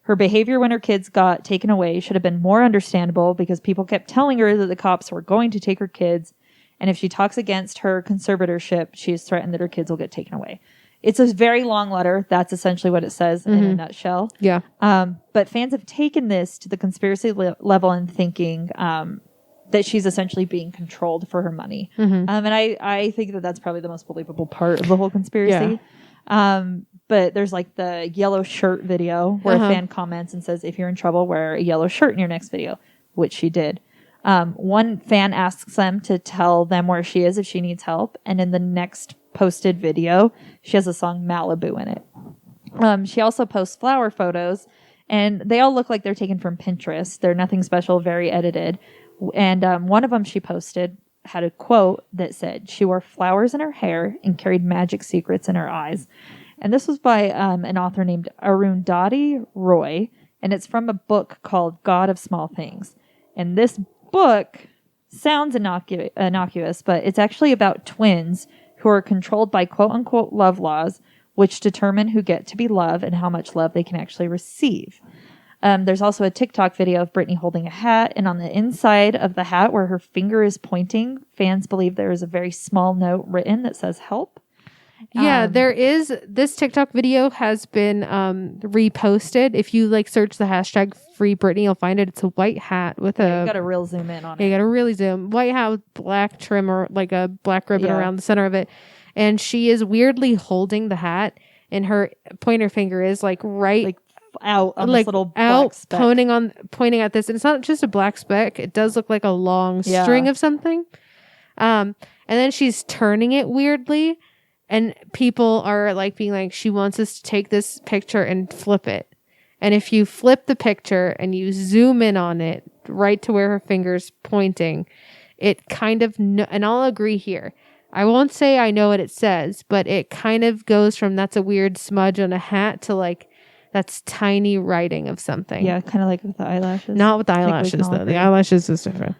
Her behavior when her kids got taken away should have been more understandable because people kept telling her that the cops were going to take her kids. And if she talks against her conservatorship, she is threatened that her kids will get taken away. It's a very long letter. That's essentially what it says in a nutshell. Yeah. But fans have taken this to the conspiracy level and thinking that she's essentially being controlled for her money. And I think that that's probably the most believable part of the whole conspiracy. But there's like the yellow shirt video where a fan comments and says, if you're in trouble, wear a yellow shirt in your next video, which she did. One fan asks them to tell them where she is if she needs help. And in the next posted video, she has a song Malibu in it. She also posts flower photos, and they all look like they're taken from Pinterest. They're nothing special, very edited. And one of them she posted had a quote that said, she wore flowers in her hair and carried magic secrets in her eyes. And this was by an author named Arundhati Roy, and it's from a book called God of Small Things. And this book sounds innocuous, but it's actually about twins who are controlled by quote-unquote love laws, which determine who get to be loved and how much love they can actually receive. There's also a TikTok video of Britney holding a hat, and on the inside of the hat where her finger is pointing, fans believe there is a very small note written that says help. Yeah, there is. This TikTok video has been reposted. If you like search the hashtag Free Britney, you'll find it. It's a white hat with you got to real zoom in on it. You got to really zoom. White hat with black trim or like a black ribbon around the center of it. And she is weirdly holding the hat, and her pointer finger is like out on like this little out black speck. pointing at this. And it's not just a black speck. It does look like a long string of something. And then she's turning it weirdly. And people are like being like, she wants us to take this picture and flip it. And if you flip the picture and you zoom in on it right to where her finger's pointing, it kind of, and I'll agree here. I won't say I know what it says, but it kind of goes from that's a weird smudge on a hat to like, that's tiny writing of something. Yeah, kind of like with the eyelashes. Not with the eyelashes, though. The eyelashes is different.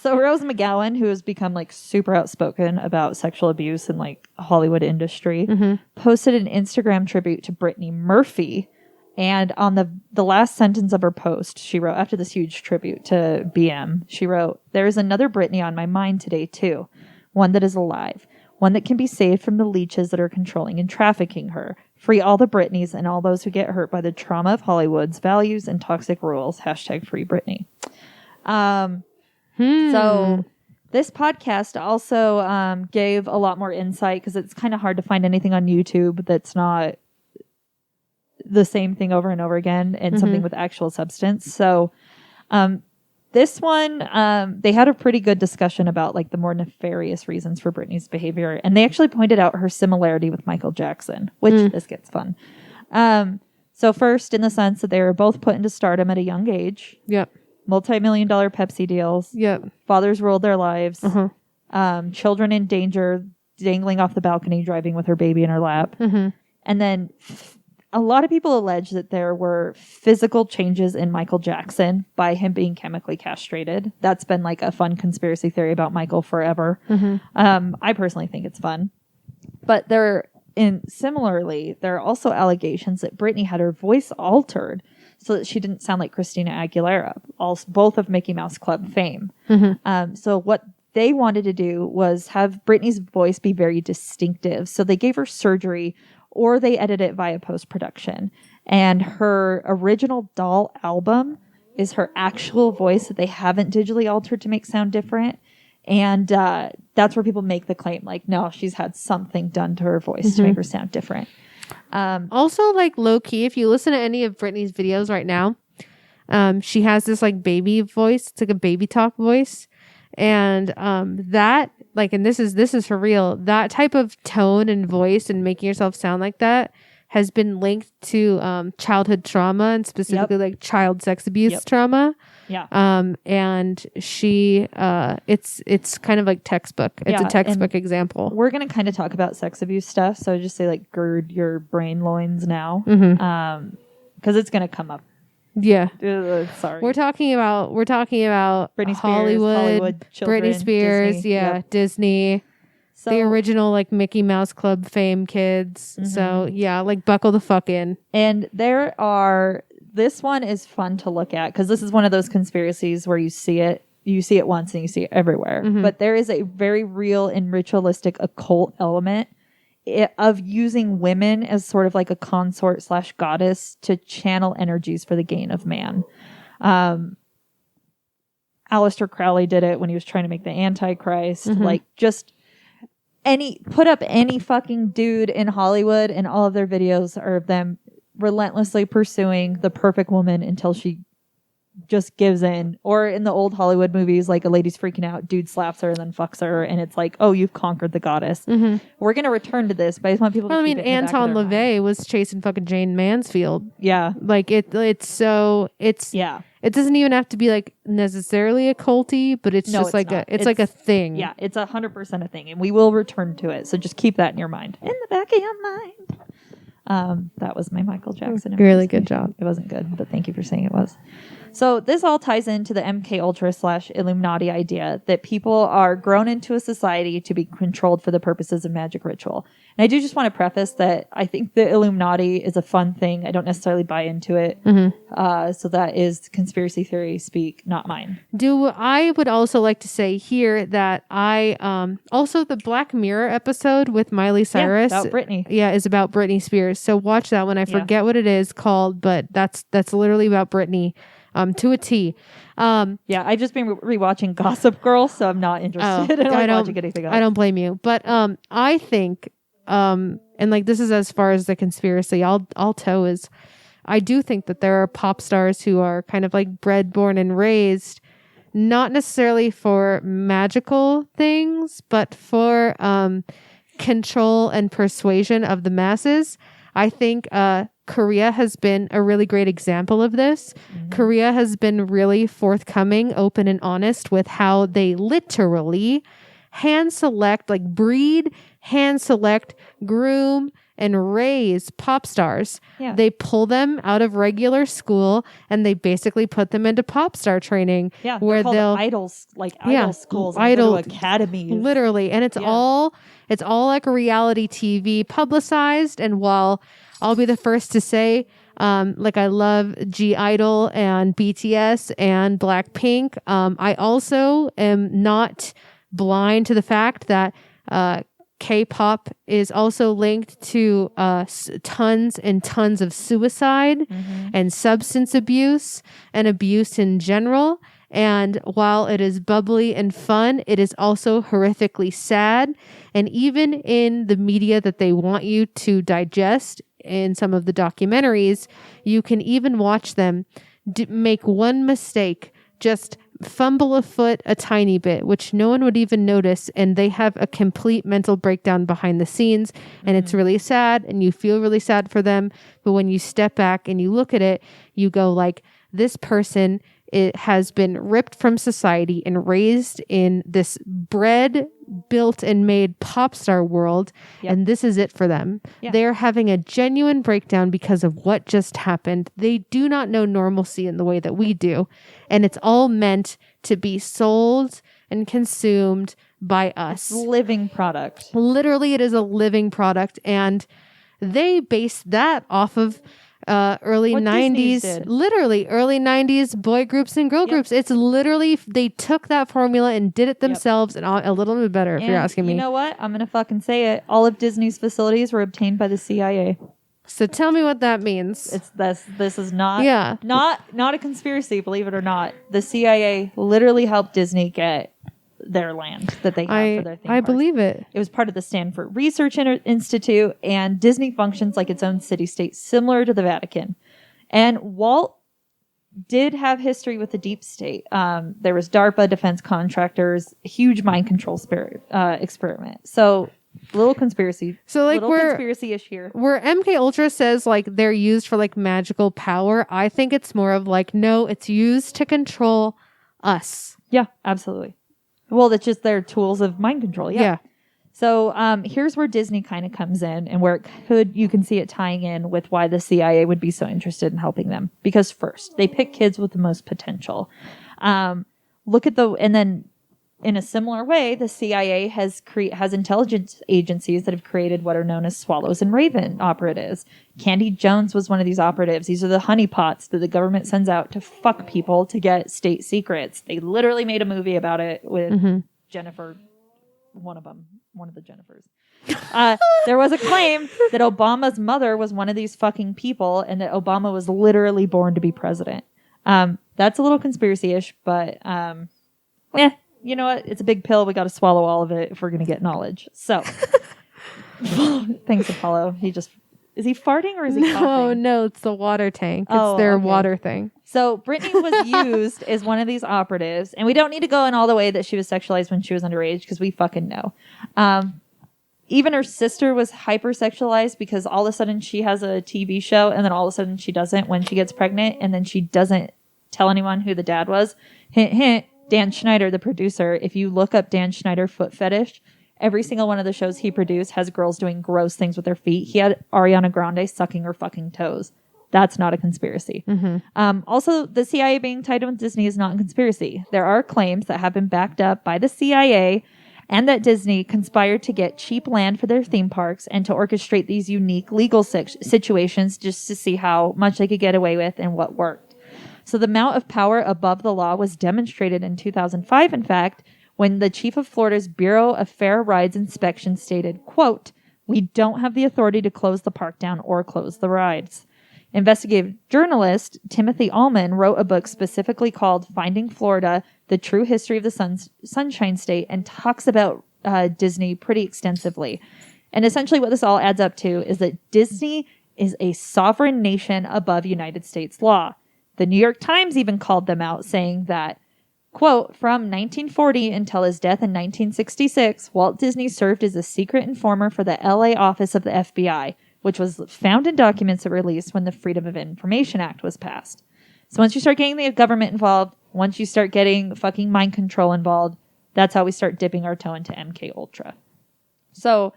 So Rose McGowan, who has become like super outspoken about sexual abuse in like Hollywood industry, posted an Instagram tribute to Brittany Murphy. And on the last sentence of her post, she wrote, after this huge tribute to BM, she wrote, "There is another Brittany on my mind today, too. One that is alive. One that can be saved from the leeches that are controlling and trafficking her. Free all the Britneys and all those who get hurt by the trauma of Hollywood's values and toxic rules. Hashtag Free Britney." So this podcast also gave a lot more insight because it's kind of hard to find anything on YouTube that's not the same thing over and over again and something with actual substance. So this one, they had a pretty good discussion about like the more nefarious reasons for Britney's behavior. And they actually pointed out her similarity with Michael Jackson, which this gets fun. So first, in the sense that they were both put into stardom at a young age. Yep. multi-million-dollar Pepsi deals. Yep. Fathers ruled their lives. Uh-huh. Children in danger, dangling off the balcony, driving with her baby in her lap. Mm-hmm. And then a lot of people allege that there were physical changes in Michael Jackson by him being chemically castrated. That's been like a fun conspiracy theory about Michael forever. Mm-hmm. I personally think it's fun. But similarly, there are also allegations that Britney had her voice altered so that she didn't sound like Christina Aguilera, both of Mickey Mouse Club fame. Mm-hmm. So what they wanted to do was have Britney's voice be very distinctive. So they gave her surgery, or they edited it via post-production. And her original doll album is her actual voice that they haven't digitally altered to make sound different. And that's where people make the claim, like, no, she's had something done to her voice to make her sound different. Also, like, low-key, if you listen to any of Britney's videos right now, she has this, like, baby voice. It's like a baby talk voice. And that, like, and this is for real, that type of tone and voice and making yourself sound like that has been linked to childhood trauma, and specifically like child sex abuse trauma. Yeah. And she it's kind of like textbook. It's a textbook example. We're gonna kind of talk about sex abuse stuff, so just say, like, gird your brain loins now. Because it's gonna come up. Yeah. Sorry. We're talking about Britney Spears, Hollywood children, Britney Spears, Disney. Disney. So, the original, like, Mickey Mouse Club fame kids. So yeah, like, buckle the fuck in. And this one is fun to look at because this is one of those conspiracies where you see it once and you see it everywhere. But there is a very real and ritualistic occult element of using women as sort of like a consort / goddess to channel energies for the gain of man. Aleister Crowley did it when he was trying to make the Antichrist. Like, just put up any fucking dude in Hollywood and all of their videos are of them relentlessly pursuing the perfect woman until she just gives in. Or in the old Hollywood movies, like, a lady's freaking out, dude slaps her and then fucks her, and it's like, oh, you've conquered the goddess. We're gonna return to this, but I just want people to keep it in the back of Anton their mind. LaVey was chasing fucking Jane Mansfield. Yeah. Like, it doesn't even have to be, like, necessarily a culty, but it's just like it's like a thing. Yeah, it's 100% a thing, and we will return to it. So just keep that in your mind, in the back of your mind. That was my Michael Jackson. Really good job. It wasn't good, but thank you for saying it was. So this all ties into the MKUltra / Illuminati idea that people are grown into a society to be controlled for the purposes of magic ritual. And I do just want to preface that I think the Illuminati is a fun thing. I don't necessarily buy into it. So that is conspiracy theory speak, not mine. I would also like to say here that I also the Black Mirror episode with Miley Cyrus about Britney. Yeah, is about Britney Spears. So watch that one. I forget what it is called, but that's literally about Britney. To a T. I've just been rewatching Gossip Girl, so I'm not interested in watching anything else. I don't blame you. But I think and, like, this is as far as the conspiracy I'll toe is I do think that there are pop stars who are kind of like bred, born, and raised not necessarily for magical things, but for control and persuasion of the masses. I think Korea has been a really great example of this. Korea has been really forthcoming, open, and honest with how they literally hand select, like breed, hand select, groom, and raise pop stars. Yeah. They pull them out of regular school and they basically put them into pop star training. Yeah, where they'll idols, like idol schools, idol academies, literally, and it's all like reality TV publicized. And while I'll be the first to say, like, I love G Idol and BTS and Blackpink, I also am not blind to the fact that K-pop is also linked to tons and tons of suicide and substance abuse and abuse in general. And while it is bubbly and fun, it is also horrifically sad. And even in the media that they want you to digest, in some of the documentaries, you can even watch them make one mistake, just fumble a foot a tiny bit, which no one would even notice, and they have a complete mental breakdown behind the scenes, and it's really sad, and you feel really sad for them. But when you step back and you look at it, you go like, this person it has been ripped from society and raised in this bred, built, and made pop star world. Yep. And this is it for them. Yeah. They're having a genuine breakdown because of what just happened. They do not know normalcy in the way that we do. And it's all meant to be sold and consumed by us. Living product. Literally, it is a living product. And they based that off of early What 90s, Disney's did. literally early 90s boy groups and girl Yep. groups. It's literally, they took that formula and did it themselves and a little bit better, if you're asking me. You know what? I'm going to fucking say it. All of Disney's facilities were obtained by the CIA. So tell me what that means. This is not Yeah. not a conspiracy, believe it or not. The CIA literally helped Disney get their land that they have for their theme I parks. believe it. It was part of the Stanford Research Institute, and Disney functions like its own city-state, similar to the Vatican. And Walt did have history with the deep state. There was DARPA, defense contractors, huge mind control experiment. So, little conspiracy. So, like, little conspiracy-ish here. Where MKUltra says, like, they're used for, like, magical power, I think it's more of, like, no, it's used to control us. Yeah, absolutely. Well, that's just their tools of mind control. Yeah. So here's where Disney kind of comes in, and where you can see it tying in with why the CIA would be so interested in helping them. Because first, they pick kids with the most potential. And then in a similar way, the CIA has intelligence agencies that have created what are known as Swallows and Raven operatives. Candy Jones was one of these operatives. These are the honeypots that the government sends out to fuck people to get state secrets. They literally made a movie about it with Jennifer, one of the Jennifers. There was a claim that Obama's mother was one of these fucking people, and that Obama was literally born to be president. That's a little conspiracy-ish, but you know what? It's a big pill. We got to swallow all of it if we're going to get knowledge. So, thanks, Apollo. Is he farting or is he coughing? No, it's the water tank. It's their water thing. So, Britney was used as one of these operatives, and we don't need to go in all the way that she was sexualized when she was underage, because we fucking know. Even her sister was hypersexualized, because all of a sudden she has a TV show, and then all of a sudden she doesn't when she gets pregnant, and then she doesn't tell anyone who the dad was. Hint, hint. Dan Schneider, the producer, if you look up Dan Schneider foot fetish, every single one of the shows he produced has girls doing gross things with their feet. He had Ariana Grande sucking her fucking toes. That's not a conspiracy. Also, the CIA being tied in with Disney is not a conspiracy. There are claims that have been backed up by the CIA and that Disney conspired to get cheap land for their theme parks and to orchestrate these unique legal situations just to see how much they could get away with and what worked. So the amount of power above the law was demonstrated in 2005, in fact, when the chief of Florida's Bureau of Fair Rides Inspection stated, quote, "We don't have the authority to close the park down or close the rides." Investigative journalist Timothy Allman wrote a book specifically called Finding Florida, The True History of the Sunshine State, and talks about Disney pretty extensively. And essentially what this all adds up to is that Disney is a sovereign nation above United States law. The New York Times even called them out, saying that, quote, "From 1940 until his death in 1966, Walt Disney served as a secret informer for the LA office of the FBI, which was found in documents that were released when the Freedom of Information Act was passed." So once you start getting the government involved, once you start getting fucking mind control involved, that's how we start dipping our toe into MKUltra. So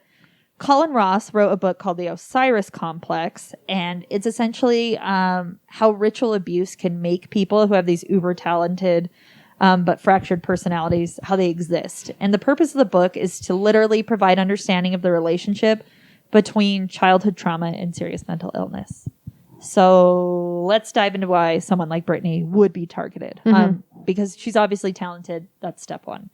Colin Ross wrote a book called The Osiris Complex, and it's essentially how ritual abuse can make people who have these uber talented but fractured personalities, how they exist. And the purpose of the book is to literally provide understanding of the relationship between childhood trauma and serious mental illness. So let's dive into why someone like Britney would be targeted. Because she's obviously talented. That's step one.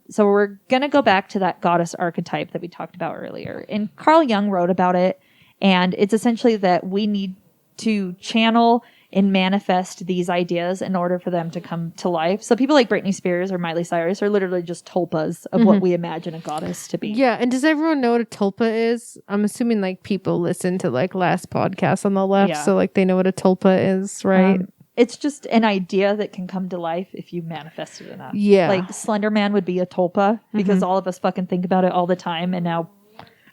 So we're going to go back to that goddess archetype that we talked about earlier. And Carl Jung wrote about it. And it's essentially that we need to channel and manifest these ideas in order for them to come to life. So people like Britney Spears or Miley Cyrus are literally just tulpas of what we imagine a goddess to be. Yeah. And does everyone know what a tulpa is? I'm assuming like people listen to like last podcast on the left. Yeah. So like they know what a tulpa is, right? It's just an idea that can come to life if you manifest it enough. Yeah. Like Slender Man would be a tulpa because all of us fucking think about it all the time. And now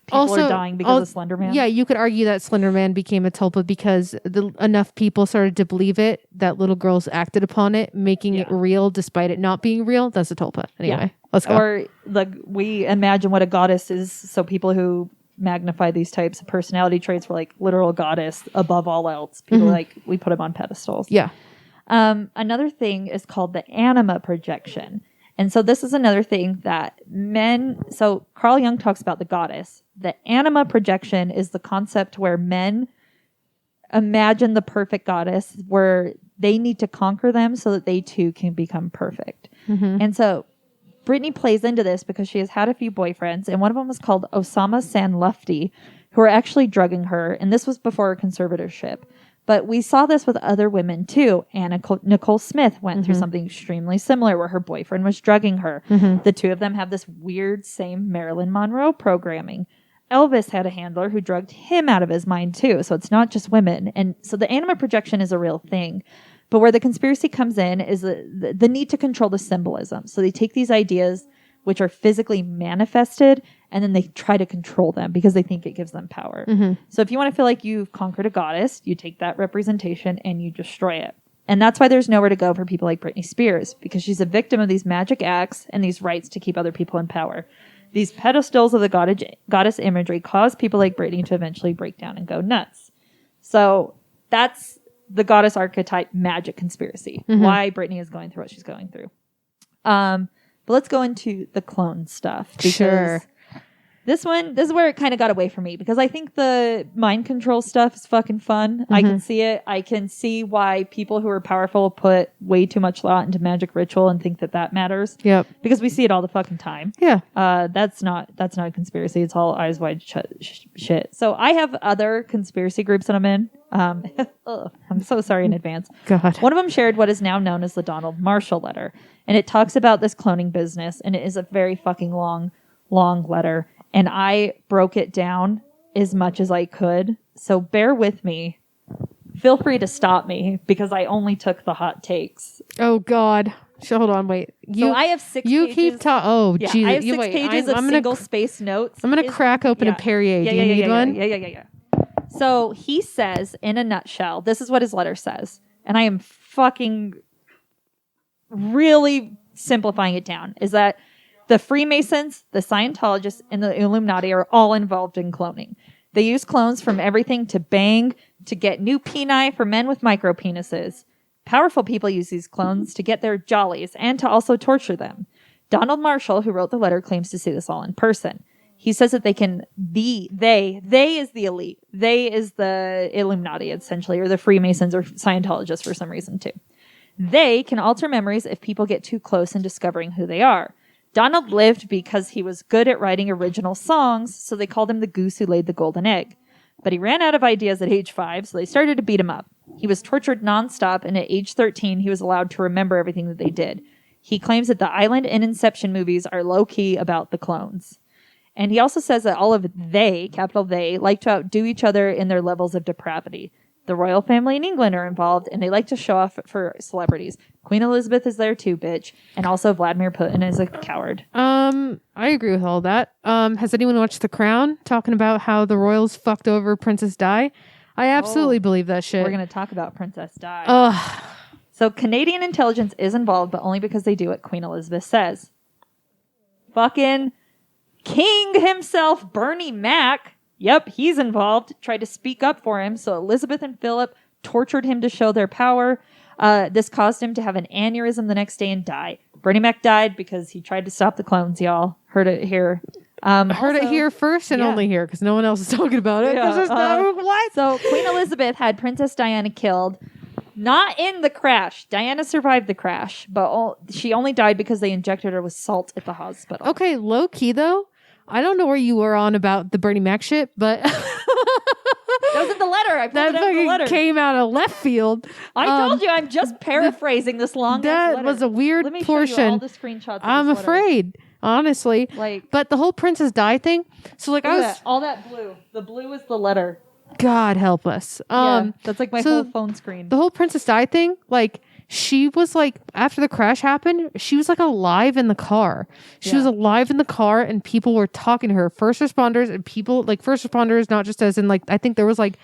people are dying because of Slender Man. Yeah, you could argue that Slender Man became a tulpa because enough people started to believe it that little girls acted upon it, making it real despite it not being real. That's a tulpa. Anyway, let's go. Or like we imagine what a goddess is. So people who magnify these types of personality traits were like literal goddess above all else. People like we put them on pedestals. Yeah. Another thing is called the anima projection. And so this is another thing that so Carl Jung talks about the goddess. The anima projection is the concept where men imagine the perfect goddess where they need to conquer them so that they too can become perfect. And so Britney plays into this because she has had a few boyfriends, and one of them was called Osama Sanlufti, who are actually drugging her. And this was before her conservatorship. But we saw this with other women too. Anna Nicole Smith went through something extremely similar where her boyfriend was drugging her. The two of them have this weird same Marilyn Monroe programming. Elvis had a handler who drugged him out of his mind too. So it's not just women. And so the anima projection is a real thing. But where the conspiracy comes in is the need to control the symbolism. So they take these ideas which are physically manifested, and then they try to control them because they think it gives them power. So if you want to feel like you've conquered a goddess, you take that representation and you destroy it. And that's why there's nowhere to go for people like Britney Spears, because she's a victim of these magic acts and these rites to keep other people in power. These pedestals of the goddess imagery cause people like Britney to eventually break down and go nuts. So that's the goddess archetype magic conspiracy. Why Britney is going through what she's going through. But let's go into the clone stuff. Because this is where it kind of got away from me, because I think the mind control stuff is fucking fun. I can see it. I can see why people who are powerful put way too much thought into magic ritual and think that matters. Yep. Because we see it all the fucking time. Yeah. That's not a conspiracy. It's all eyes wide shut shit. So I have other conspiracy groups that I'm in. I'm so sorry in advance. God. One of them shared what is now known as the Donald Marshall letter. And it talks about this cloning business. And it is a very fucking long letter. And I broke it down as much as I could. So bear with me. Feel free to stop me because I only took the hot takes. Oh, God. Hold on, wait. So I have 6 pages. You keep talking. Oh, yeah, Jesus. I have 6 pages of single-space notes. I'm going to crack open a Perrier. Do you need one? Yeah. So he says, in a nutshell, this is what his letter says. And I am fucking really simplifying it down, is that the Freemasons, the Scientologists, and the Illuminati are all involved in cloning. They use clones from everything to bang, to get new peni for men with micropenises. Powerful people use these clones to get their jollies and to also torture them. Donald Marshall, who wrote the letter, claims to see this all in person. He says that they is the elite. They is the Illuminati, essentially, or the Freemasons or Scientologists for some reason, too. They can alter memories if people get too close in discovering who they are. Donald lived because he was good at writing original songs, so they called him the goose who laid the golden egg. But he ran out of ideas at age 5, so they started to beat him up. He was tortured nonstop, and at age 13, he was allowed to remember everything that they did. He claims that the Island and Inception movies are low-key about the clones. And he also says that all of they, capital they, like to outdo each other in their levels of depravity. The royal family in England are involved, and they like to show off for celebrities. Queen Elizabeth is there too, bitch. And also Vladimir Putin is a coward. I agree with all that. Has anyone watched The Crown? Talking about how the royals fucked over Princess Di? I absolutely believe that shit. We're going to talk about Princess Di. Ugh. So Canadian intelligence is involved, but only because they do what Queen Elizabeth says. Fucking King himself, Bernie Mac. Yep, he's involved. Tried to speak up for him, so Elizabeth and Philip tortured him to show their power. This caused him to have an aneurysm the next day and die. Bernie Mac died because he tried to stop the clones, y'all. Heard it here. Heard it here first and only here, because no one else is talking about it. What? So Queen Elizabeth had Princess Diana killed. Not in the crash. Diana survived the crash, but she only died because they injected her with salt at the hospital. Okay, low key though. I don't know where you were on about the Bernie Mac shit, but that was in the letter. I pulled it out of the letter. Came out of left field. I told you, I'm just paraphrasing this long letter. That was a weird portion. Let me show you all the screenshots. I'm afraid, honestly. But the whole Princess Di thing. So all that blue. The blue is the letter. God help us. That's like my whole phone screen. The whole Princess Di thing, she was like, after the crash happened, she was like alive in the car. She was alive in the car, and people were talking to her. First responders and people, like first responders, not just as in like, I think there was like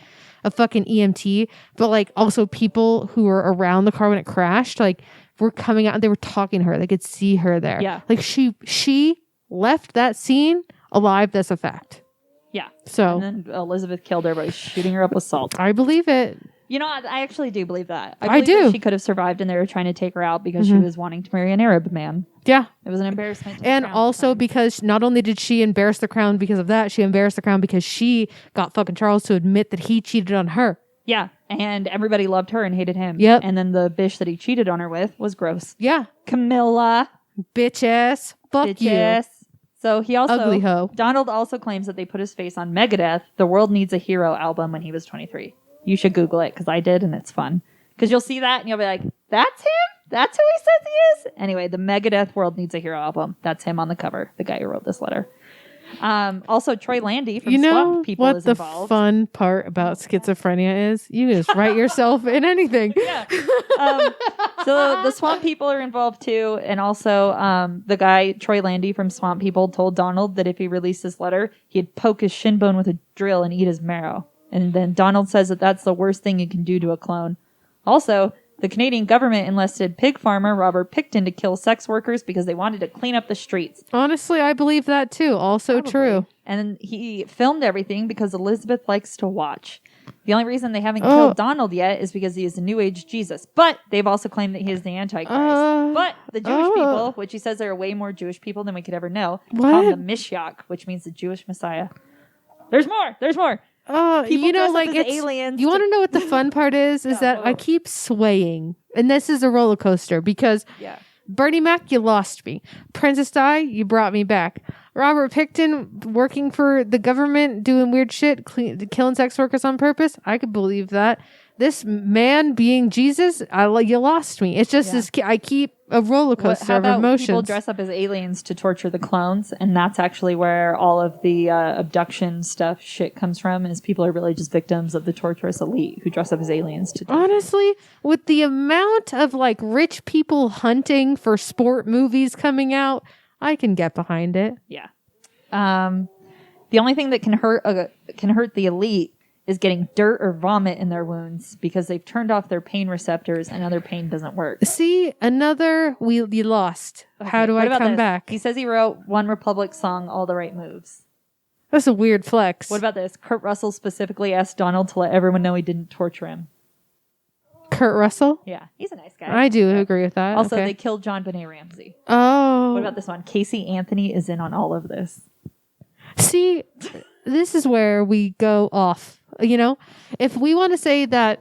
a fucking EMT, but like also people who were around the car when it crashed, like were coming out and they were talking to her. They could see her there. Yeah. Like she left that scene alive. That's a fact. Yeah. So and then Elizabeth killed her by shooting her up with salt. I believe it. You know, I actually do believe that. I believe do. that she could have survived, and they were trying to take her out because she was wanting to marry an Arab man. Yeah. It was an embarrassment. To the And crown at the also time. because not only did she embarrass the crown because of that, she embarrassed the crown because she got fucking Charles to admit that he cheated on her. Yeah, and everybody loved her and hated him. Yep. And then the bitch that he cheated on her with was gross. Yeah. Camilla. Bitch ass. Fuck Bitches. So he also... Ugly hoe. Donald also claims that they put his face on Megadeth, The World Needs a Hero album, when he was 23. You should Google it, because I did, and it's fun. Because you'll see that, and you'll be like, that's him? That's who he says he is? Anyway, the Megadeth World Needs a Hero album. That's him on the cover, the guy who wrote this letter. Also, Troy Landy from You know Swamp People what is the involved. fun part about schizophrenia is? You can just write yourself in anything. Yeah. So the Swamp People are involved too, and also the guy Troy Landy from Swamp People told Donald that if he released this letter, he'd poke his shin bone with a drill and eat his marrow. And then Donald says that that's the worst thing you can do to a clone. Also, the Canadian government enlisted pig farmer Robert Picton to kill sex workers because they wanted to clean up the streets. Honestly, I believe that too. Also Probably. true. And he filmed everything because Elizabeth likes to watch. The only reason they haven't killed Donald yet is because he is the New Age Jesus. But they've also claimed that he is the Antichrist. But the Jewish people, which he says there are way more Jewish people than we could ever know, call him the Mishiach, which means the Jewish Messiah. There's more. There's more. People you know, dress up like as it's aliens you to- want to know what the fun part is? Is that I keep swaying, and this is a roller coaster because Yeah. Bernie Mac, you lost me. Princess Di, you brought me back. Robert Picton working for the government, doing weird shit, killing sex workers on purpose. I could believe that. This man being Jesus, you lost me. It's just this. I keep a roller coaster How of about emotions. people dress up as aliens to torture the clones, and that's actually where all of the abduction stuff shit comes from. Is people are really just victims of the torturous elite who dress up as aliens to. Torture. Honestly, with the amount of like rich people hunting for sport movies coming out, I can get behind it. Yeah. The only thing that can hurt the elite is getting dirt or vomit in their wounds because they've turned off their pain receptors and other pain doesn't work. See, another you lost. How do What I about come this? back? He says he wrote One Republic song, All the Right Moves. That's a weird flex. What about this? Kurt Russell specifically asked Donald to let everyone know he didn't torture him. Kurt Russell? Yeah, he's a nice guy. I do agree with that. Also, okay. they killed John Benet Ramsey. Oh. What about this one? Casey Anthony is in on all of this. See, this is where we go off. You know, if we want to say that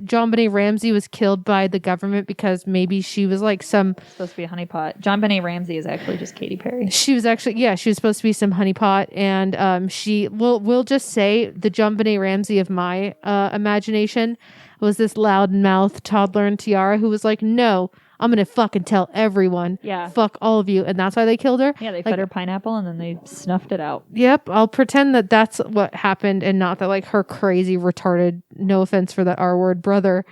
John Benet Ramsey was killed by the government because maybe she was like some Supposed to be a honeypot. John Benet Ramsey is actually just Katy Perry. she was supposed to be some honeypot, and we'll just say the John Benet Ramsey of my imagination was this loud-mouthed toddler in tiara who was like, no, I'm gonna fucking tell everyone. Yeah. Fuck all of you. And that's why they killed her. Yeah, they fed her pineapple and then they snuffed it out. Yep. I'll pretend that that's what happened and not that like her crazy retarded, no offense for that R word brother,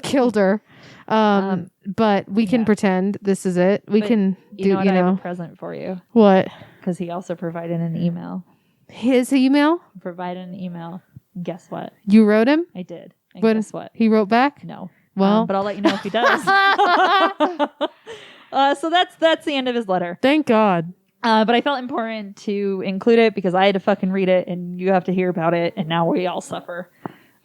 killed her. But we can pretend this is it. We can do, You know what? I have a present for you. What? Because he also provided an email. His email? Provided an email. Guess what? You wrote him? I did. And But guess what? He wrote back? No. Well. But I'll let you know if he does. So that's the end of his letter. Thank God. But I felt important to include it because I had to fucking read it and you have to hear about it and now we all suffer.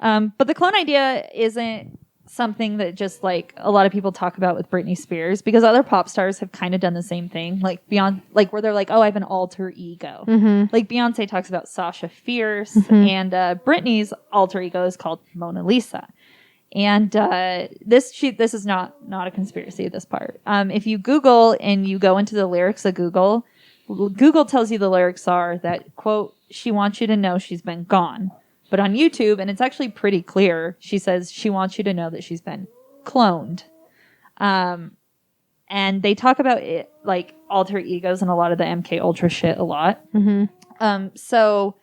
But the clone idea isn't something that just like a lot of people talk about with Britney Spears because other pop stars have kind of done the same thing. Like Beyonce, like where they're like, oh, I have an alter ego. Mm-hmm. Like Beyonce talks about Sasha Fierce and Britney's alter ego is called Mona Lisa. And this is not a conspiracy, this part. If you Google and you go into the lyrics of Google tells you the lyrics are that, quote, she wants you to know she's been gone. But on YouTube, and it's actually pretty clear, she says she wants you to know that she's been cloned. And they talk about it, like alter egos and a lot of the MKUltra shit a lot. Mm-hmm. So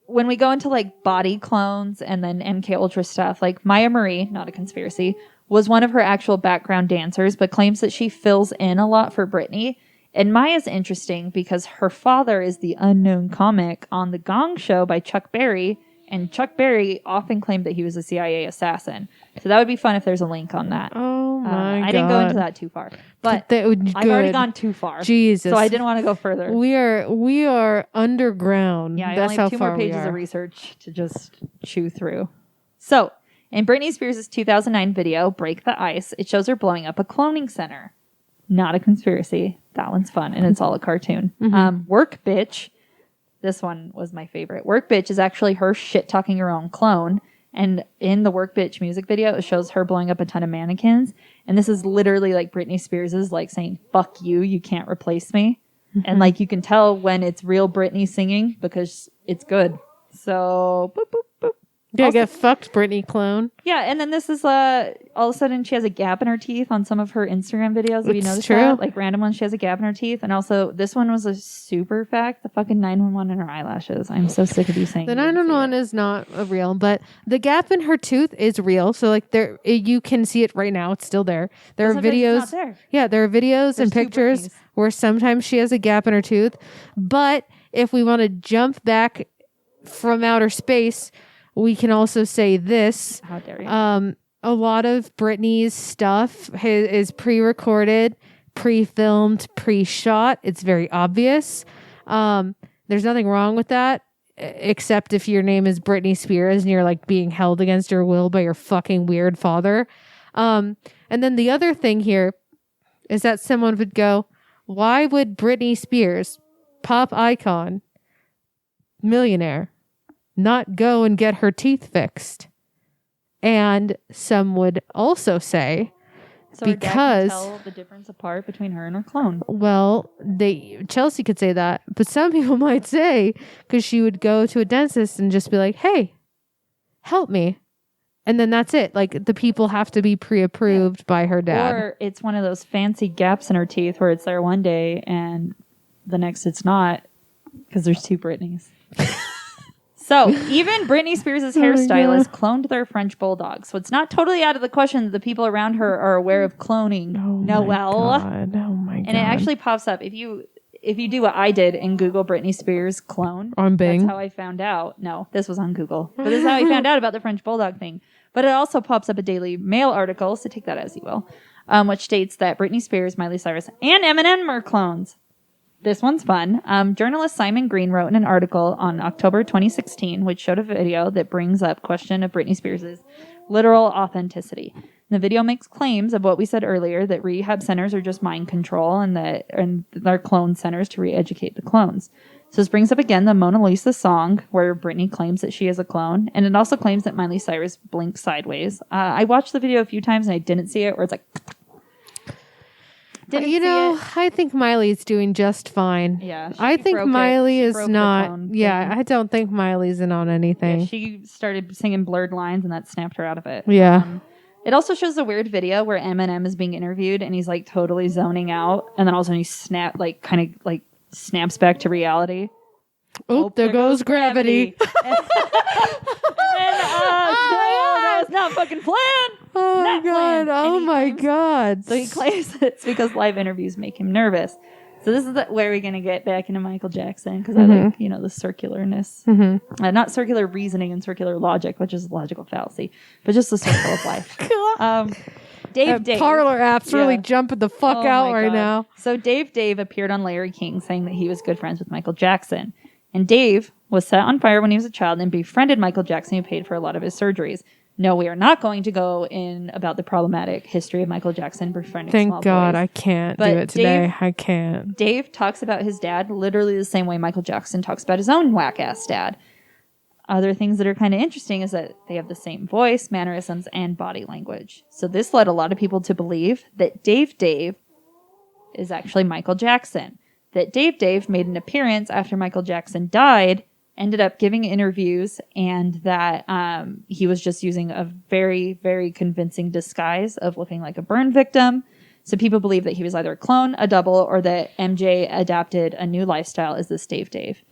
when we go into like body clones and then MKUltra stuff, like Maya Marie, not a conspiracy, was one of her actual background dancers, but claims that she fills in a lot for Britney. And Maya's interesting because her father is the unknown comic on The Gong Show by Chuck Berry, and Chuck Berry often claimed that he was a CIA assassin. So that would be fun if there's a link on that. Oh my God. I didn't go into that too far, but that would I've already gone too far. Jesus. So I didn't want to go further. We are underground. Yeah, I That's only how have 2 far more we pages are. of research to just chew through. So, in Britney Spears' 2009 video, Break the Ice, it shows her blowing up a cloning center. Not a conspiracy. That one's fun, and it's all a cartoon. Work Bitch. This one was my favorite. Work Bitch is actually her shit-talking her own clone. And in the Work Bitch music video, it shows her blowing up a ton of mannequins. And this is literally like Britney Spears' like saying, fuck you, you can't replace me. And like you can tell when it's real Britney singing because it's good. So, boop, boop, boop. Yeah, get fucked, Britney clone. Yeah, and then this is all of a sudden she has a gap in her teeth on some of her Instagram videos. Have you noticed that? Like random ones, she has a gap in her teeth. And also, this one was a super fact: the fucking 911 in her eyelashes. I'm so sick of you saying the 911 is not real, but the gap in her tooth is real. So like you can see it right now. It's still there. There are videos. It's not there. Yeah, there are videos and pictures where sometimes she has a gap in her tooth. But if we want to jump back from outer space, we can also say this. How dare you? A lot of Britney's stuff is pre-recorded, pre-filmed, pre-shot. It's very obvious. There's nothing wrong with that, except if your name is Britney Spears and you're like being held against your will by your fucking weird father. And then the other thing here is that someone would go, why would Britney Spears, pop icon, millionaire, not go and get her teeth fixed? And some would also say, so her dad can tell the difference apart between her and her clone. Well, Chelsea could say that, but some people might say because she would go to a dentist and just be like, "Hey, help me," and then that's it. Like the people have to be pre-approved by her dad. Or it's one of those fancy gaps in her teeth where it's there one day and the next it's not because there's 2 Britneys. So, even Britney Spears' hairstylist cloned their French bulldog. So, it's not totally out of the question that the people around her are aware of cloning Noelle. Oh my God. And it actually pops up. If you do what I did and Google Britney Spears clone. On Bing. That's how I found out. No, this was on Google. But this is how I found out about the French bulldog thing. But it also pops up a Daily Mail article, so take that as you will, which states that Britney Spears, Miley Cyrus, and Eminem are clones. This one's fun. Journalist Simon Green wrote in an article on October 2016, which showed a video that brings up question of Britney Spears' literal authenticity. The video makes claims of what we said earlier, that rehab centers are just mind control and they're clone centers to re-educate the clones. So this brings up again the Mona Lisa song where Britney claims that she is a clone. And it also claims that Miley Cyrus blinks sideways. I watched the video a few times and I didn't see it where it's like... I think Miley's doing just fine. Yeah. I think Miley is not. Yeah, thing. I don't think Miley's in on anything. Yeah, she started singing blurred lines and that snapped her out of it. Yeah. It also shows a weird video where Eminem is being interviewed and he's like totally zoning out. And then all of a sudden he snaps back to reality. Oh, there goes gravity. And then, that was not fucking planned. Oh my Not God. planned. Oh my God. So he claims that it's because live interviews make him nervous. So this is where we're going to get back into Michael Jackson because I like, the circularness. Not circular reasoning and circular logic, which is logical fallacy, but just the circle of life. Dave. Parlor app's really jumping the fuck out right now. So Dave appeared on Larry King saying that he was good friends with Michael Jackson. And Dave was set on fire when he was a child and befriended Michael Jackson, who paid for a lot of his surgeries. No, we are not going to go in about the problematic history of Michael Jackson befriending small boys. Thank God, I can't do it today. I can't. Dave talks about his dad literally the same way Michael Jackson talks about his own whack-ass dad. Other things that are kind of interesting is that they have the same voice, mannerisms, and body language. So this led a lot of people to believe that Dave is actually Michael Jackson. That Dave made an appearance after Michael Jackson died, ended up giving interviews, and that he was just using a very, very convincing disguise of looking like a burn victim. So people believe that he was either a clone, a double, or that MJ adapted a new lifestyle as this Dave.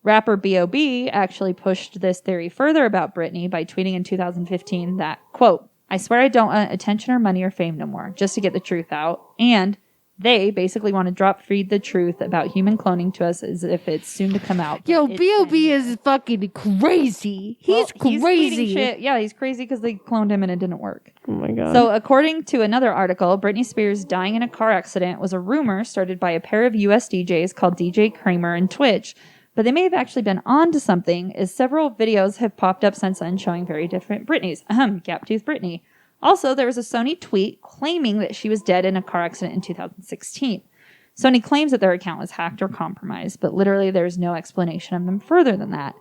Rapper B.O.B. actually pushed this theory further about Britney by tweeting in 2015 that, quote, I swear I don't want attention or money or fame no more, just to get the truth out. And they basically want to drop feed the truth about human cloning to us as if it's soon to come out. Yo, B.O.B. is fucking crazy. He's crazy. He's shit. Yeah, he's crazy because they cloned him and it didn't work. Oh my God. So according to another article, Britney Spears dying in a car accident was a rumor started by a pair of US DJs called DJ Kramer and Twitch. But they may have actually been onto something, as several videos have popped up since then showing very different Britneys. Gap-toothed Britney. Also, there was a Sony tweet claiming that she was dead in a car accident in 2016. Sony claims that their account was hacked or compromised, but literally there's no explanation of them further than that.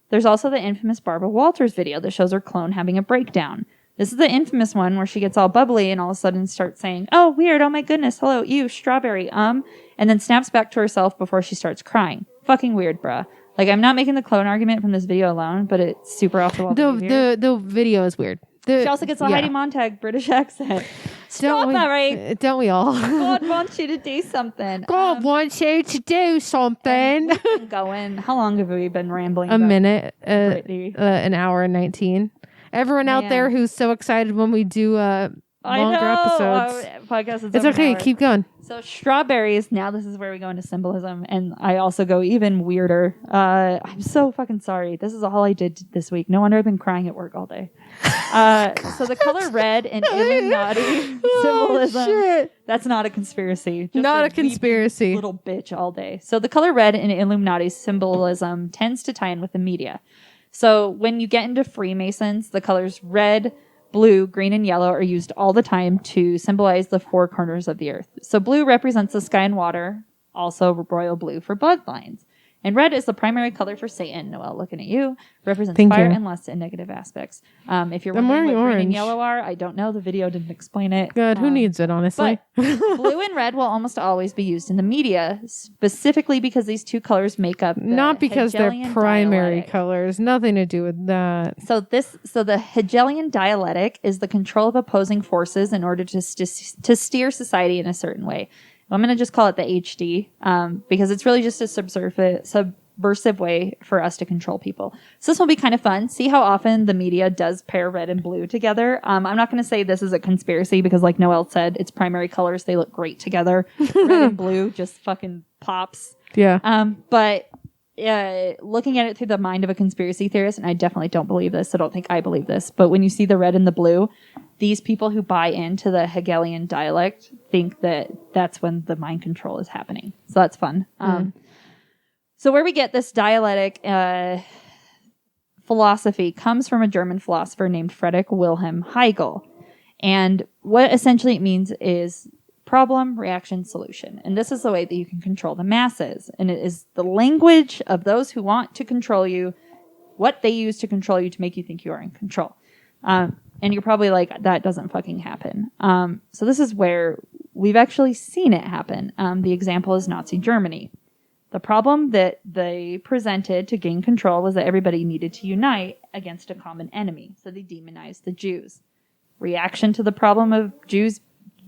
There's also the infamous Barbara Walters video that shows her clone having a breakdown. This is the infamous one where she gets all bubbly and all of a sudden starts saying, "Oh, weird, oh my goodness, hello, ew, strawberry, and then snaps back to herself before she starts crying. Fucking weird, bruh. Like, I'm not making the clone argument from this video alone, but it's super off the wall. The video is weird. She also gets a Heidi Montag British accent. Strawberry. Don't we all? God wants you to do something. God wants you to do something. Going. How long have we been rambling? A minute. Britney? An hour and 19. Everyone out there who's so excited when we do longer episodes. Podcast. It's okay. Keep going. So strawberries. Now this is where we go into symbolism, and I also go even weirder. I'm so fucking sorry. This is all I did this week. No wonder I've been crying at work all day. So the color red in Illuminati symbolism. Shit. That's not a conspiracy. Just not a conspiracy. Little bitch all day. So the color red in Illuminati symbolism tends to tie in with the media. So when you get into Freemasons, the colors red, blue, green, and yellow are used all the time to symbolize the four corners of the earth. So blue represents the sky and water, also royal blue for bloodlines. And red is the primary color for Satan. Noelle, looking at you, represents fire and lust and negative aspects. If you're wondering what green and yellow are, I don't know. The video didn't explain it. God, who needs it, honestly? But blue and red will almost always be used in the media, specifically because these two colors make up not because Hegelian they're primary dialectic. Colors. Nothing to do with that. So the Hegelian dialectic is the control of opposing forces in order to steer society in a certain way. I'm going to just call it the HD because it's really just a subversive way for us to control people. So this will be kind of fun. See how often the media does pair red and blue together. I'm not going to say this is a conspiracy because like Noelle said, it's primary colors. They look great together. Red and blue just fucking pops. Yeah. But looking at it through the mind of a conspiracy theorist, and I definitely don't believe this, so don't think I believe this, but when you see the red and the blue, these people who buy into the Hegelian dialect think that that's when the mind control is happening. So that's fun. So where we get this dialectic philosophy comes from a German philosopher named Friedrich Wilhelm Hegel. And what essentially it means is problem, reaction, solution. And this is the way that you can control the masses. And it is the language of those who want to control you, what they use to control you to make you think you are in control. And you're probably like, that doesn't fucking happen. So this is where we've actually seen it happen. The example is Nazi Germany. The problem that they presented to gain control was that everybody needed to unite against a common enemy. So they demonized the Jews. Reaction to the problem of Jews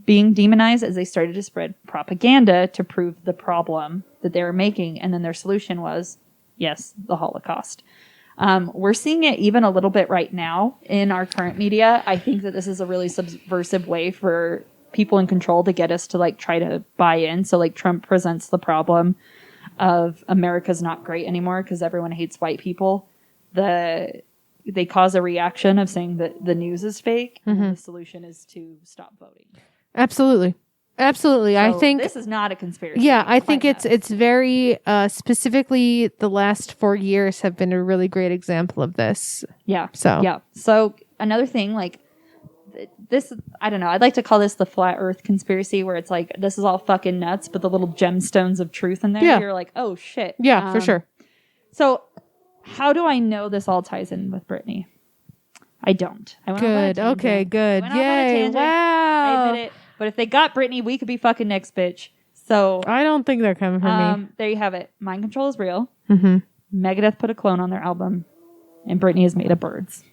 being demonized as they started to spread propaganda to prove the problem that they were making. And then their solution was, yes, the Holocaust. We're seeing it even a little bit right now in our current media. I think that this is a really subversive way for people in control to get us to like try to buy in. So like Trump presents the problem of America's not great anymore because everyone hates white people. They cause a reaction of saying that the news is fake. Mm-hmm. And the solution is to stop voting. Absolutely. So I think this is not a conspiracy. Yeah, I think it's very specifically the last 4 years have been a really great example of this. Yeah. So another thing, like this, I don't know. I'd like to call this the flat Earth conspiracy, where it's like this is all fucking nuts, but the little gemstones of truth in there, you're like, oh shit. Yeah, for sure. So how do I know this all ties in with Britney? I don't. I went good. Okay. Good. Yay! Wow. I admit it. But if they got Britney, we could be fucking next, bitch. So I don't think they're coming for me. There you have it. Mind control is real. Mm-hmm. Megadeth put a clone on their album, and Britney is made of birds.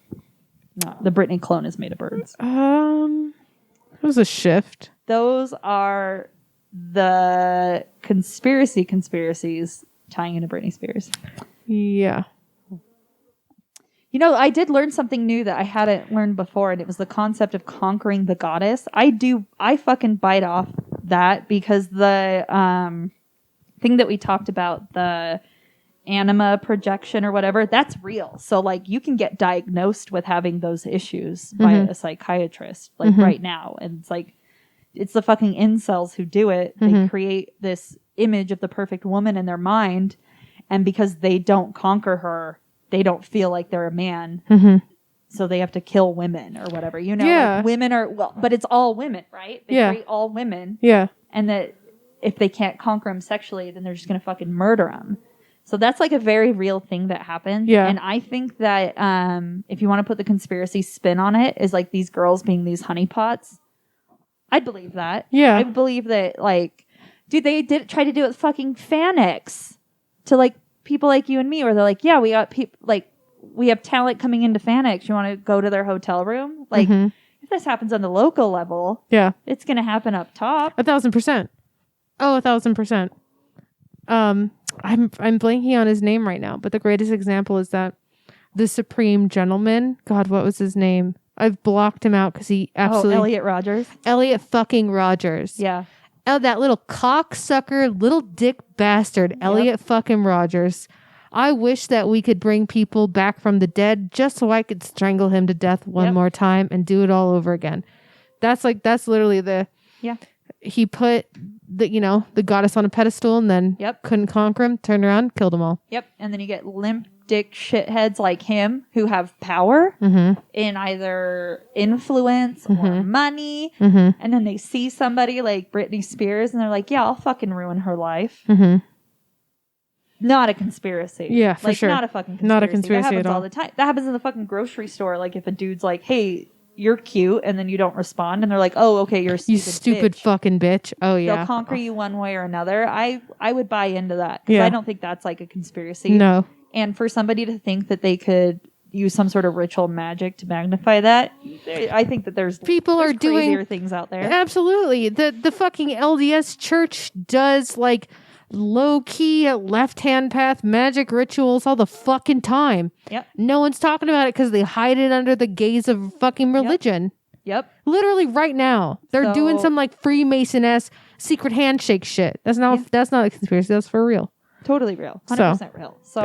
No, the Britney clone is made of birds. It was a shift. Those are the conspiracies tying into Britney Spears. Yeah. You know, I did learn something new that I hadn't learned before, and it was the concept of conquering the goddess. I fucking bite off that because the thing that we talked about, the anima projection or whatever, that's real. So like you can get diagnosed with having those issues by a psychiatrist like right now. And it's like, it's the fucking incels who do it. They create this image of the perfect woman in their mind. And because they don't conquer her, they don't feel like they're a man. So they have to kill women or whatever, you know, like women are, well, but it's all women, right? They create all women. Yeah. And that if they can't conquer them sexually, then they're just going to fucking murder them. So that's like a very real thing that happens. Yeah. And I think that if you want to put the conspiracy spin on it, is like these girls being these honeypots. I'd believe that. Yeah. I believe that, like, dude, they did try to do it with fucking Fanex to like people like you and me, where they're like, yeah, we got people, like, we have talent coming into Fanex. You want to go to their hotel room? Like, if this happens on the local level, it's going to happen up top. 1,000%. Oh, 1,000%. I'm blanking on his name right now, but the greatest example is that the Supreme Gentleman. God, what was his name? I've blocked him out because he absolutely. Elliot Rogers. Elliot fucking Rogers. Yeah. Oh, that little cocksucker, little dick bastard, Elliot fucking Rogers. I wish that we could bring people back from the dead just so I could strangle him to death one more time and do it all over again. That's literally the. Yeah. He put the goddess on a pedestal and then couldn't conquer him, turned around, killed them all. Yep. And then you get limp dick shitheads like him who have power in either influence or money. And then they see somebody like Britney Spears and they're like, yeah, I'll fucking ruin her life. Not a conspiracy. Yeah, for sure. Not a fucking conspiracy. Not a conspiracy that happens at all. all the time. That happens in the fucking grocery store. Like if a dude's like, hey, you're cute, and then you don't respond, and they're like, oh, okay, you're a stupid You stupid bitch. fucking bitch. Oh, yeah. They'll conquer you one way or another. I would buy into that. Because I don't think that's like a conspiracy. No. And for somebody to think that they could use some sort of ritual magic to magnify that, I think that there's crazier doing things out there. Absolutely. The fucking LDS church does like low-key left-hand path magic rituals all the fucking time. Yep. No one's talking about it because they hide it under the gaze of fucking religion. Yep. Literally right now. They're doing some like Freemason-esque secret handshake shit. That's not a conspiracy. That's for real. Totally real. 100% real. So,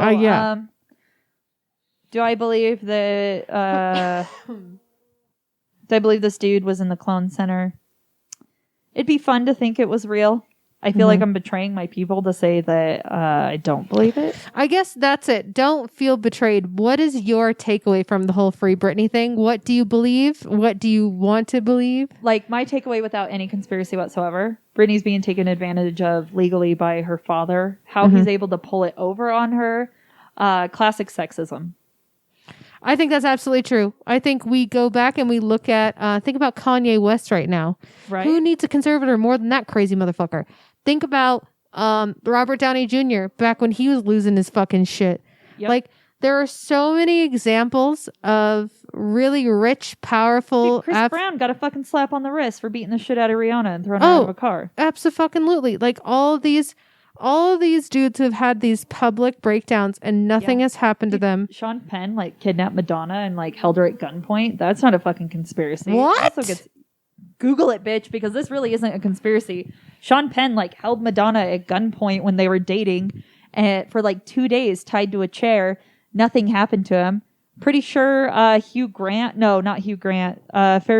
do I believe that do I believe this dude was in the clone center? It'd be fun to think it was real. I feel like I'm betraying my people to say that I don't believe it. I guess that's it. Don't feel betrayed. What is your takeaway from the whole Free Britney thing? What do you believe? What do you want to believe? Like, my takeaway without any conspiracy whatsoever, Britney's being taken advantage of legally by her father. How he's able to pull it over on her. Classic sexism. I think that's absolutely true. I think we go back and we look at, think about Kanye West right now. Right. Who needs a conservator more than that crazy motherfucker? Think about Robert Downey Jr. back when he was losing his fucking shit. Yep. Like, there are so many examples of really rich, powerful... Dude, Chris Brown got a fucking slap on the wrist for beating the shit out of Rihanna and throwing her out of a car. Abso-fucking-lutely. Like, all of these dudes have had these public breakdowns and nothing has happened to them. Sean Penn, like, kidnapped Madonna and, like, held her at gunpoint. That's not a fucking conspiracy. What? Google it, bitch, because this really isn't a conspiracy. Sean Penn, like, held Madonna at gunpoint when they were dating for, like, 2 days tied to a chair. Nothing happened to him. Pretty sure Ferris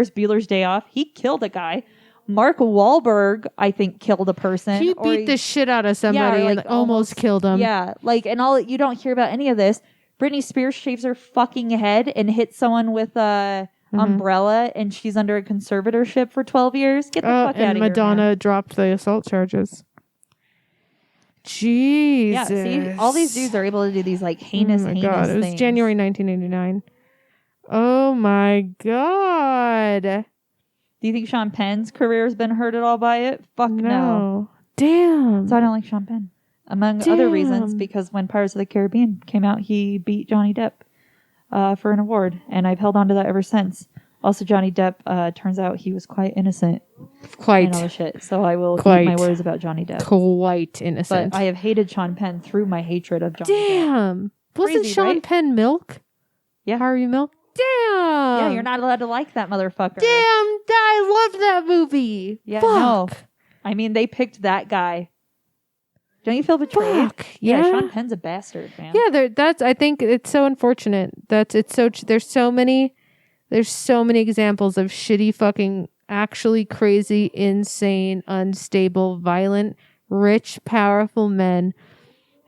Bueller's Day Off, he killed a guy. Mark Wahlberg, I think, killed a person. He beat the shit out of somebody and almost killed him. Yeah, like, and you don't hear about any of this. Britney Spears shaves her fucking head and hits someone with a umbrella, and she's under a conservatorship for 12 years. Get the fuck out of here. And Madonna dropped the assault charges. Jesus. Yeah, see? All these dudes are able to do these, like, heinous God. It was things. January 1989. Oh, my God. Do you think Sean Penn's career has been hurt at all by it? Fuck no. Damn. So I don't like Sean Penn. Among other reasons, because when Pirates of the Caribbean came out, he beat Johnny Depp for an award, and I've held on to that ever since. Also, Johnny Depp, turns out he was quite innocent. And all the shit. So I will keep my words about Johnny Depp. Quite innocent. But I have hated Sean Penn through my hatred of Johnny Depp. Damn. Wasn't Sean Penn milk? Yeah. Harvey Milk. Damn. Yeah, you're not allowed to like that motherfucker. Damn, I love that movie. Yeah, Fuck. no. I mean, they picked that guy. Don't you feel betrayed? Fuck. Yeah. Sean Penn's a bastard, man. Yeah, I think it's so unfortunate. There's so many examples of shitty fucking actually crazy, insane, unstable, violent, rich, powerful men.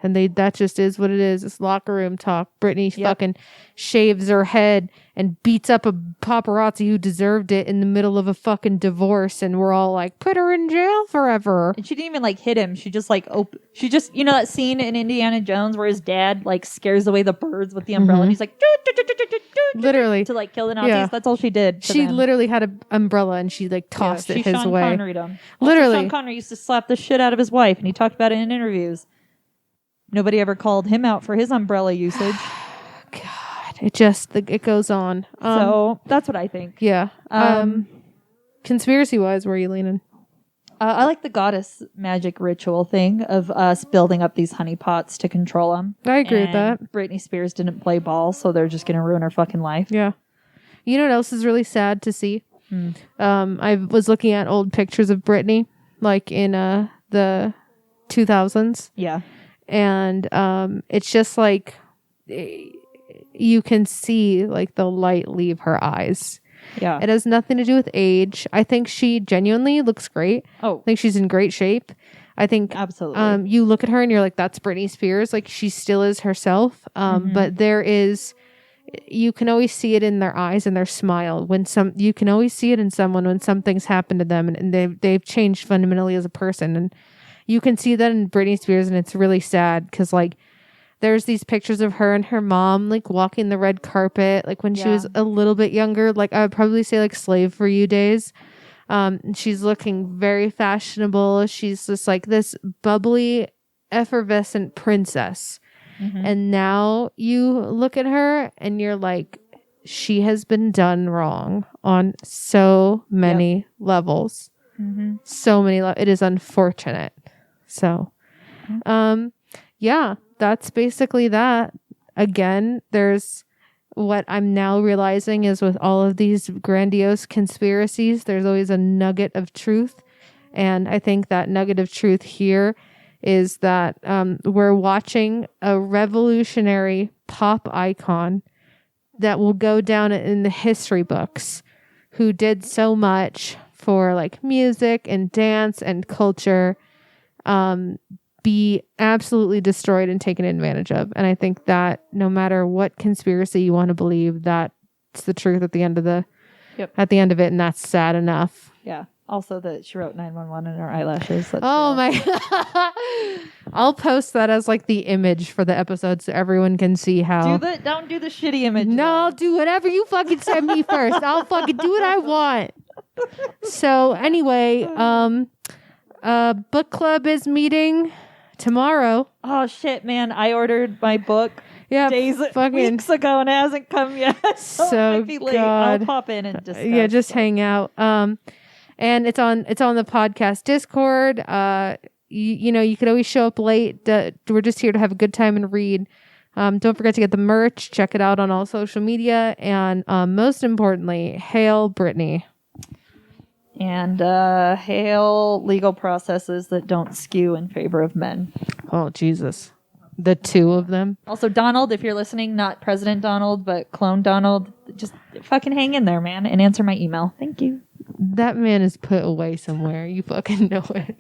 And that just is what it is. It's locker room talk. Britney fucking shaves her head and beats up a paparazzi who deserved it in the middle of a fucking divorce. And we're all like, put her in jail forever. And she didn't even like hit him. She just like, you know that scene in Indiana Jones where his dad like scares away the birds with the umbrella and he's like, literally to like kill the Nazis. Yeah. That's all she did. She literally had an umbrella and she like tossed it his Sean way. Connery'd him. Literally. Sean Connery used to slap the shit out of his wife and he talked about it in interviews. Nobody ever called him out for his umbrella usage. God, it goes on. So that's what I think. Yeah. Conspiracy wise, where are you leaning? I like the goddess magic ritual thing of us building up these honeypots to control them. I agree with that. Britney Spears didn't play ball, so they're just going to ruin her fucking life. Yeah. You know what else is really sad to see? I was looking at old pictures of Britney, like in the 2000s. Yeah. And it's just like you can see like the light leave her eyes. Yeah. It has nothing to do with age. I think she genuinely looks great. Oh. I think she's in great shape. I think absolutely. You look at her and you're like, that's Britney Spears. Like she still is herself. But you can always see it in their eyes and their smile you can always see it in someone when something's happened to them and they've changed fundamentally as a person. And you can see that in Britney Spears, and it's really sad because, like, there's these pictures of her and her mom, like, walking the red carpet, like, when she was a little bit younger. Like, I would probably say, like, Slave for You days. She's looking very fashionable. She's just, like, this bubbly, effervescent princess. And now you look at her, and you're like, she has been done wrong on so many levels. So many levels. It is unfortunate. So, yeah, that's basically that. Again, there's what I'm now realizing is with all of these grandiose conspiracies, there's always a nugget of truth. And I think that nugget of truth here is that we're watching a revolutionary pop icon that will go down in the history books, who did so much for like music and dance and culture, be absolutely destroyed and taken advantage of. And I think that no matter what conspiracy you want to believe, that's the truth at the end of it, and that's sad enough. Yeah. Also that she wrote 911 in her eyelashes. That's my I'll post that as like the image for the episode so everyone can see how. Don't do the shitty image. No, I'll do whatever you fucking send me first. I'll fucking do what I want. So anyway, book club is meeting tomorrow. Oh shit, man! I ordered my book weeks ago and it hasn't come yet. So it might be late. God. I'll pop in and discuss. Yeah, just hang out. And it's on the podcast Discord. You could always show up late. We're just here to have a good time and read. Don't forget to get the merch. Check it out on all social media. And most importantly, hail Britney. And hail legal processes that don't skew in favor of men. Oh, Jesus. The two of them. Also, Donald, if you're listening, not President Donald, but clone Donald, just fucking hang in there, man, and answer my email. Thank you. That man is put away somewhere. You fucking know it.